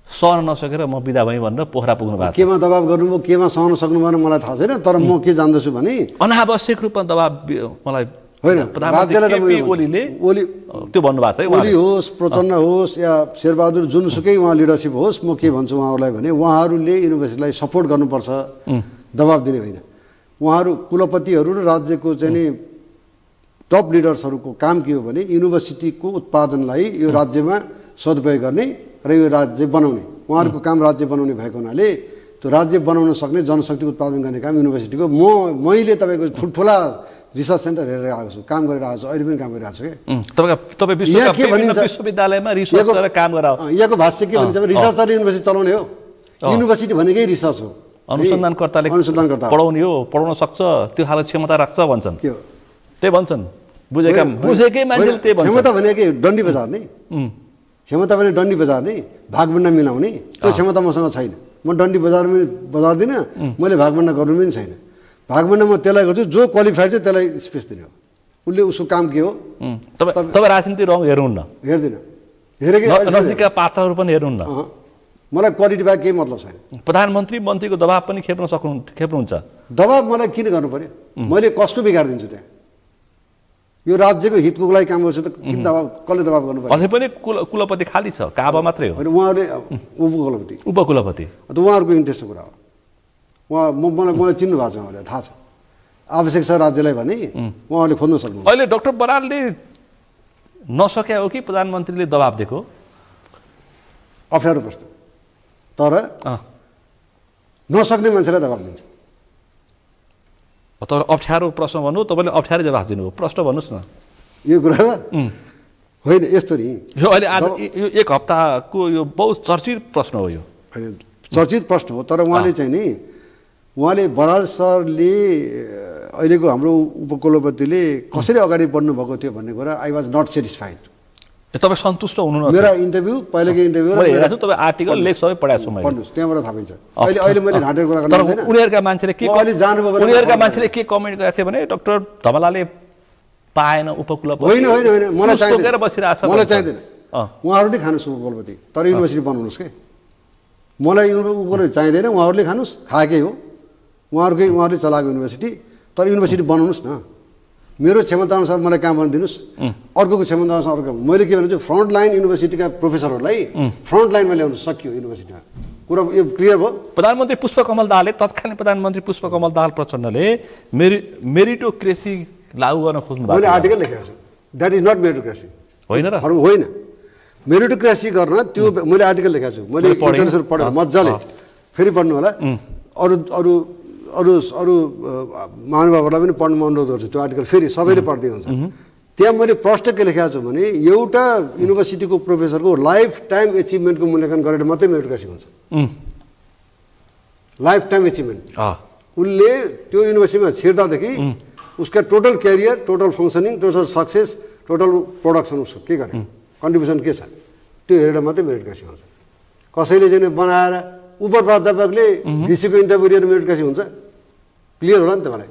सहन नसकेर म बिदा भएँ भनेर पोखरा पुग्नु भएको छ। केमा दबाब गर्नुभयो, केमा सहन सक्नु भएन मलाई थाहा छैन, तर म के जान्दछु भने अनावश्यक रूपमा दबाब मलाई होइन, प्रधानमन्त्री ओलीले त्यो भन्नुभएको छ है। ओली होस्, प्रचण्ड होस् या शेरबहादुर जुनसुकै उहाँ लिडरसिप होस्, म के भन्छु उहाँहरूलाई भने उहाँहरूले युनिभर्सिटीलाई सपोर्ट गर्नुपर्छ, दबाब दिने होइन। उहाँहरू कुलपतिहरू र राज्यको चाहिँ नि टप लिडर्सहरूको काम के हो भने युनिभर्सिटीको उत्पादनलाई यो राज्यमा सदुपयोग गर्ने र यो राज्य बनाउने। उहाँहरूको काम राज्य बनाउने भएको हुनाले त्यो राज्य बनाउन सक्ने जनशक्ति उत्पादन गर्ने काम युनिभर्सिटीको। मैले तपाईँको ठुल्ठुला रिसर्च सेन्टर हेरेर आएको छु, काम गरिरहेको छु, अहिले पनि काम गरिरहेको छु कि तपाईँ विश्वविद्यालयमा रिसर्च गरेर काम गराओ। यहाँको भाष्य के भन्छ भने रिसर्चरले युनिभर्सिटी चलाउने हो, युनिभर्सिटी भनेकै रिसर्च हो, अनुसन्धानकर्ताले पढाउने हो, पढाउन सक्छ, त्यो खालको क्षमता राख्छ भन्छन्। के हो त्यही भन्छन्, बुझेकै मान्छेले त्यही भन्छ। क्षमता भनेकै डन्डी बजार नै, क्षमता भने डन्डी बजार नै, भागभण्डा मिलाउने त्यो क्षमता मसँग छैन। म डन्डी बजार दिनँ, मैले भागभण्डा गर्नु पनि छैन। भागभण्डा म त्यसलाई गर्छु जो क्वालिफाइड छ त्यसलाई स्पेस दिने हो, उसले उसको काम के हो। तपाईँ राजनीति रङ हेर्नुहुन्न? हेर्दिनँ, हेरेकै नजिकका पात्रहरू पनि हेर्नुहुन्न? मलाई क्वालिटी बाहेक केही मतलब छैन। प्रधानमन्त्री मन्त्रीको दबाब पनि खेप्नुहुन्छ? दबाब मलाई किन गर्नु पर्यो? मैले कसको बिगारिदिन्छु त्यहाँ? यो राज्यको हितको लागि काम गर्छु त किन दबाब, कसले दबाब गर्नु पर्यो? अझै पनि कुलपति खाली छ, काबा मात्रै हो। होइन, उहाँले उपकुलपति त उहाँहरूको इन्ट्रेस्टको कुरा हो। मलाई चिन्नु भएको छ, उहाँले थाहा छ, आवश्यक छ राज्यलाई भने उहाँले खोज्न सक्नु। अहिले डाक्टर बरालले नसक्या हो कि प्रधानमन्त्रीले दबाब दिएको? अप्ठ्यारो प्रश्न, तर नसक्ने मान्छेलाई दबाब दिन्छ। तर अप्ठ्यारो प्रश्न भन्नु, तपाईँले अप्ठ्यारै जवाफ दिनुभयो, प्रश्न भन्नुहोस् न। यो कुरा होइन यस्तो नि यो अहिले आज यो एक हप्ताको यो बहुत चर्चित प्रश्न हो यो। होइन चर्चित प्रश्न हो, तर उहाँले चाहिँ नि उहाँले बराल सरले अहिलेको हाम्रो उपकुलपतिले कसरी अगाडि बढ्नु भएको थियो भन्ने कुरा आई वाज नट सेटिस्फाइड। तपाईँ सन्तुष्ट हुनु न? मेरा इन्टरभ्यू पहिलेको इन्टरभ्यू हेरेको छु, तपाईँ आर्टिकल लेख सबै पढाएको छु मैले। पढ्नुहोस्, त्यहाँबाट थाहा पाइन्छ। अहिले मैले ढाँटेको कुरा तर उनीहरूका मान्छेले के अहिले जानुभयो भने उनीहरूका मान्छेले के कमेन्ट गरेको थियो भने डाक्टर धमलाले पाएन उपकुलपति। होइन होइन होइन, मलाई चाहिँदैन, बसिरहेछ, मलाई चाहिँदैन। उहाँहरूले खानुहोस् उपकुलपति, तर युनिभर्सिटी बनाउनुहोस् के। मलाई उपकुलपति चाहिँदैन, उहाँहरूले खानुहोस्, खाएकै हो उहाँहरूले चलाएको युनिभर्सिटी, तर युनिभर्सिटी बनाउनुहोस् न। मेरो क्षमताअनुसार मलाई काम गर्न दिनुहोस्, अर्कोको क्षमताअनुसार अर्को। मैले के भन्छु, फ्रन्ट लाइन युनिभर्सिटीका प्रोफेसरहरूलाई फ्रन्ट लाइनमा ल्याउनु सकियो युनिभर्सिटीमा। कुरा यो क्लियर भयो। प्रधानमन्त्री पुष्पकमल दाहालले, तत्कालीन प्रधानमन्त्री पुष्पकमल दाहाल प्रचण्डले मेरिटोक्रेसी लागू गर्न खोज्नु भएको। मैले आर्टिकल लेखेको छु, द्याट इज नट मेरिटोक्रेसी। होइन र? होइन, मेरिटोक्रेसी गर्न त्यो मैले आर्टिकल लेखेको छु, मैले इन्टरनेसनल पढेर मजाले। फेरि पढ्नु होला, अरू अरू अरू अरू महानुभावहरूलाई पनि पढ्नुमा अनुरोध गर्छु। त्यो आर्टिकल फेरि सबैले पढ्दै हुन्छ। त्यहाँ मैले प्रश्न के लेखेको छु भने एउटा युनिभर्सिटीको प्रोफेसरको लाइफ टाइम एचिभमेन्टको मूल्याङ्कन गरेर मात्रै मेरिटोक्रेसी हुन्छ। लाइफ टाइम एचिभमेन्ट उसले त्यो युनिभर्सिटीमा छिर्दादेखि उसका total career, total functioning, total success, total production उसको के गर्ने कन्ट्रिब्युसन के छ त्यो हेरेर मात्रै मेरिटोक्रेसी हुन्छ। कसैले चाहिँ बनाएर उप प्राध्यापकले भिसीको इन्टरभ्यू लिएर मेरिटोक्रेसी हुन्छ? क्लियर होला नि तपाईँलाई।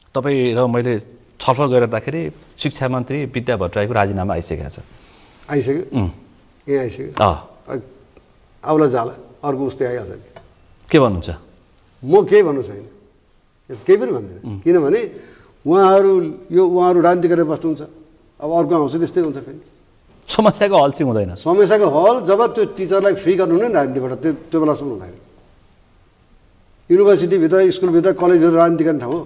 तपाईँ र मैले छलफल गरिरहँदाखेरि शिक्षा मन्त्री विद्या भट्टराईको राजीनामा आइसकेको छ। आइसक्यो, यहाँ आइसक्यो। आउला जाला अर्को उस्तै आइहाल्छ नि। के भन्नुहुन्छ? म केही भन्नु छैन, केही पनि भन्दैन। किनभने उहाँहरू राजनीति गरेर बस्नुहुन्छ, अब अर्को आउँछ त्यस्तै हुन्छ। फेरि समस्याको हल चाहिँ हुँदैन। समस्याको हल जब त्यो टिचरलाई फ्री गर्नु नै राजनीतिबाट, त्यो बेलासम्म हुँदैन। युनिभर्सिटीभित्र, स्कुलभित्र, कलेजभित्र राजनीति गर्ने ठाउँ हो।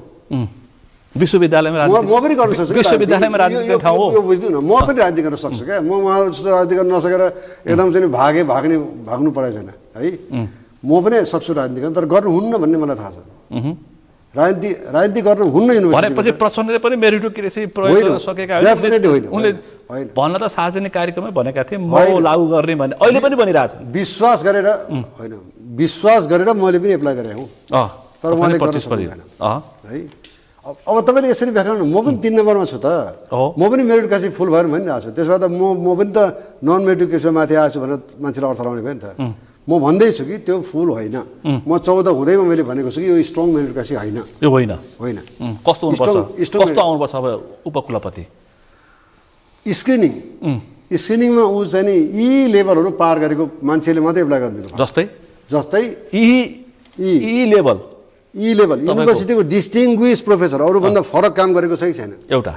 विश्वविद्यालयमा म पनि गर्न सक्छु। विश्वविद्यालयमा राजनीति ठाउँ हो। यो बुझ्नु न, म पनि राजनीति गर्न सक्छु क्या। म उहाँ जस्तो राजनीति गर्न नसकेर एकदम चाहिँ भाग्नु परेको छैन है। म पनि सक्छु राजनीति गर्न, तर गर्नुहुन्न भन्ने मलाई थाहा छ। राजनीति गर्न हुन्न युनिभर्सिटी भनेपछि प्रचण्डले पनि मेरिटोक्रेसी प्रयोग गर्न सकेका होइन। उनले भन्न त सार्वजनिक कार्यक्रममै भनेका थिए म लागू गर्ने भन्ने, अहिले पनि भनिरहेछ। विश्वास गरेर होइन, विश्वास गरेर मैले पनि एप्लाई गरेँ हुँ, तर उहाँले गर्न सक्दैन है। अब तपाईँले यसरी व्याख्या गर्नु, म पनि 3 नम्बरमा छु त। म पनि मेरिटोक्रेसी फुल भएर भनिरहेको छु। त्यसो भए त म पनि त नन मेरिटोक्रेसीमा माथि आएको छु भनेर मान्छेलाई अर्थ लगाउने भयो नि त। म भन्दैछु कि त्यो फुल होइन। म 14 हुँदैमा मैले भनेको छु कि यो स्ट्रङ मेरिटोक्रेसी होइन। यो होइन होइन। कस्तो आउनुपर्छ अब उपकुलपति? स्क्रिनिङमा ऊ चाहिँ नि यी लेभलहरू पार गरेको मान्छेले मात्रै एप्लाई गरिदिनु। जस्तै यी लेभल युनिभर्सिटीको डिस्टिङ्ग्विस प्रोफेसर, अरूभन्दा फरक काम गरेको छ कि छैन? एउटा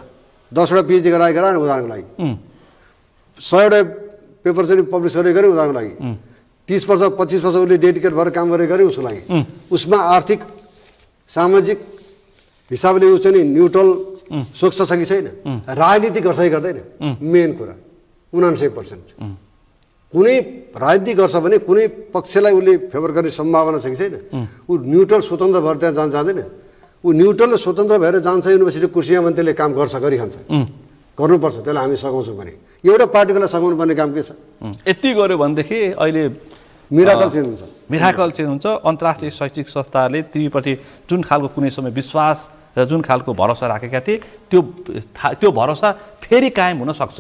10वटा पिएचडी गराएको उदाहरणको लागि, 100वटा पेपर चाहिँ पब्लिस गरेको उदाहरणको लागि, 30 वर्ष 25 वर्ष उसले डेडिकेट भएर काम गरेको उसको लागि, उसमा आर्थिक सामाजिक हिसाबले ऊ चाहिँ न्युट्रल सोच्छ कि छैन? राजनीति गर्छ कि गर्दैन? मेन कुरा 99%। कुनै राजनीति गर्छ भने कुनै पक्षलाई उसले फेभर गर्ने सम्भावना छ कि छैन? ऊ न्युट्रल स्वतन्त्र भएर त्यहाँ जाँदैन। ऊ न्युट्रल र स्वतन्त्र भएर जान्छ युनिभर्सिटी कुर्सीमा भने त्यसले काम गर्छ, गरिखान्छ। गर्नुपर्छ, त्यसलाई हामी सघाउँछौँ भने। एउटा पार्टीलाई सघाउनु पर्ने काम के छ? यति गर्यो भनेदेखि अहिले मिराकल चेन्ज हुन्छ। मिराकल चेन्ज हुन्छ। अन्तर्राष्ट्रिय शैक्षिक संस्थाहरूले त्रिपट्टि जुन खालको कुनै समय विश्वास र जुन खालको भरोसा राखेका थिए त्यो भरोसा फेरि कायम हुन सक्छ।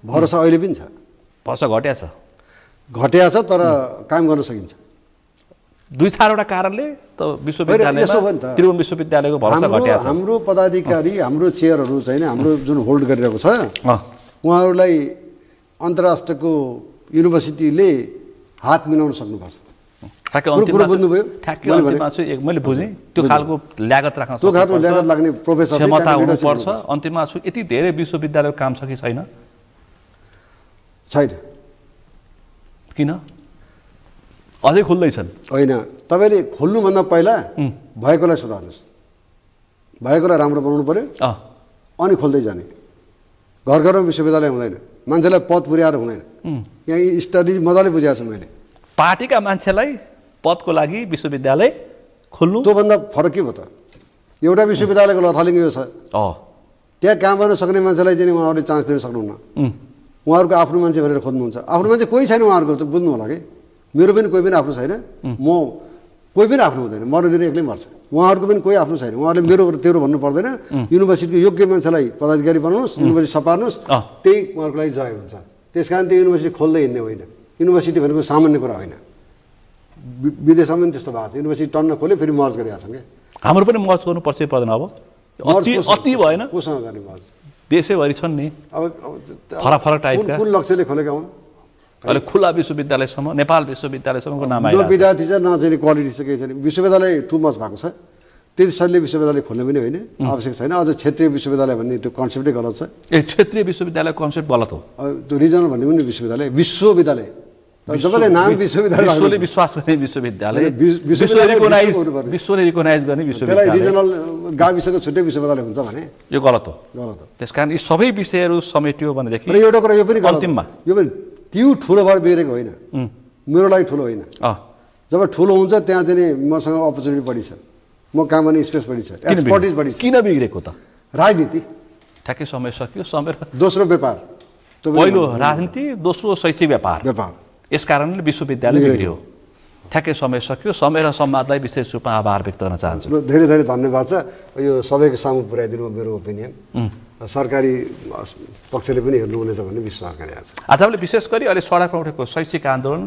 भरोसा अहिले पनि छ। भरोसा घट्या छ तर काम गर्न सकिन्छ। 2-4वटा कारणले त विश्वविद्यालयमा त्रिभुवन विश्वविद्यालयको भरोसा घट्या छ। हाम्रो पदाधिकारी, हाम्रो चेयरहरू चाहिँ हाम्रो जुन होल्ड गरिरहेको छ, उहाँहरूलाई अन्तर्राष्ट्रको युनिभर्सिटीले हात मिलाउन सक्नुपर्छ। मैले बुझेँ त्यो खालको ल्यागत राख्न, त्यो खालको ल्यागत लाग्ने प्रोफेसर क्षमता हुनुपर्छ। अन्तिममा यति धेरै विश्वविद्यालयको काम छ कि छैन? छैन। किन? अझै खुल्दैछन्? होइन, तपाईँले खोल्नुभन्दा पहिला भएकोलाई सुधार्नुहोस्, भएकोलाई राम्रो बनाउनु पर्यो, अनि खोल्दै जाने। घर घरमा विश्वविद्यालय हुँदैन, मान्छेलाई पद पुर्याएर हुँदैन। यहाँ स्टडी मजाले बुझाएको छु मैले। पार्टीका मान्छेलाई पदको लागि विश्वविद्यालय खोल्नु, त्योभन्दा फरक के भयो त? एउटा विश्वविद्यालयको लथालिङ्ग यो छ, त्यहाँ काम गर्न सक्ने मान्छेलाई चाहिँ उहाँहरूले चान्स दिन सक्नुहुन्न। उहाँहरूको आफ्नो मान्छे भनेर खोज्नुहुन्छ। आफ्नो मान्छे कोही छैन उहाँहरूको, त बुझ्नु होला कि मेरो पनि कोही पनि आफ्नो छैन, म कोही पनि आफ्नो हुँदैन, मर्दैन एक्लै मर्छ। उहाँहरूको पनि कोही आफ्नो छैन। उहाँहरूले मेरो तेरो भन्नु पर्दैन, युनिभर्सिटीको योग्य मान्छेलाई पदाधिकारी बनाउनुहोस्, युनिभर्सिटी सपार्नुहोस्, त्यही उहाँहरूको लागि जय हुन्छ। त्यस कारण त्यो युनिभर्सिटी खोल्दै हिँड्ने होइन। युनिभर्सिटी भनेको सामान्य कुरा होइन। विदेशमा पनि त्यस्तो भएको छ, युनिभर्सिटी टन्न खोल्यो फेरि मर्ज गरिरहेको छ क्या। हाम्रो पनि मर्ज गर्नुपर्छ पर्दैन अब, अति भएन, कोसँग गर्ने मर्ज? देशैभरि छन् नि अब फरक फरक टाइपका। कुन लक्ष्यले खोलेका हुन्? अहिले खुला विश्वविद्यालयसम्म, नेपाल विश्वविद्यालयसम्मको नाम आयो। न विद्यार्थी छ, न चाहिँ क्वालिटी छ, केही छैन। विश्वविद्यालय टु मच भएको छ। त्यति सजिलै विश्वविद्यालय खोल्ने पनि होइन, आवश्यक छैन। अझ क्षेत्रीय विश्वविद्यालय भन्ने त्यो कन्सेप्टै गलत छ। क्षेत्रीय विश्वविद्यालय कन्सेप्ट गलत हो। त्यो रिजनल भन्ने पनि विश्वविद्यालय, विश्वविद्यालय जब नाम विश्वविद्यालय, विश्वले विश्वास गर्ने विश्वविद्यालय, विश्वले रिकगनाइज गर्ने विश्वविद्यालय, रिजनल गाविसको छुट्टै विश्वविद्यालय हुन्छ भने यो गलत हो। गलत हो। त्यसकारण यी सबै विषयहरू समेटियो भनेदेखि र एउटा कुरा यो पनि अन्तिममा यो पनि त्यो ठुलो भएर बिग्रेको होइन, मेरो लागि ठुलो होइन। जब ठुलो हुन्छ त्यहाँ चाहिँ मसँग अपर्च्युनिटी बढी छ, म काम गर्ने स्पेस बढी छ, एक्सपर्टिज बढी छ। किन बिग्रेको त? राजनीति ठ्याक्कै समय सक्यो, समय दोस्रो व्यापार, पहिलो राजनीति, दोस्रो शैक्षिक व्यापार। यस कारणले विश्वविद्यालय बिग्रियो। ठ्याक्कै समय सक्यो। समय र संवादलाई विशेष रूपमा आभार व्यक्त गर्न चाहन्छु। धेरै धेरै धन्यवाद छ। यो सबैको सामु पुर्याइदिनु मेरो ओपिनियन। सरकारी पक्षले पनि हेर्नुहुनेछ भन्ने विश्वास गरेको छ। आज हामीले विशेष गरी अहिले सडकमा उठेको शैक्षिक आन्दोलन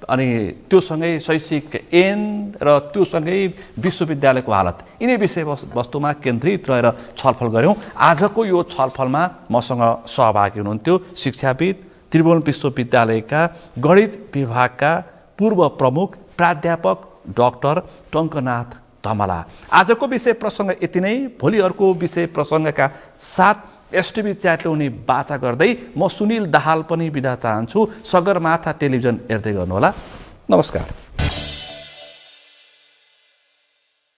अनि त्योसँगै शैक्षिक ऐन र त्योसँगै विश्वविद्यालयको हालत, यिनै विषयवस्तुमा केन्द्रित रहेर छलफल गऱ्यौँ। आजको यो छलफलमा मसँग सहभागी हुनुहुन्थ्यो शिक्षाविद, त्रिभुवन विश्वविद्यालयका गणित विभागका पूर्व प्रमुख प्राध्यापक डाक्टर टङ्कनाथ धमला। आजको विषय प्रसङ्ग यति नै। भोलि अर्को विषय प्रसङ्गका साथ एसटिभी च्याटले उनी बाचा गर्दै म सुनिल दाहाल पनि बिदा चाहन्छु। सगरमाथा टेलिभिजन हेर्दै गर्नुहोला। नमस्कार।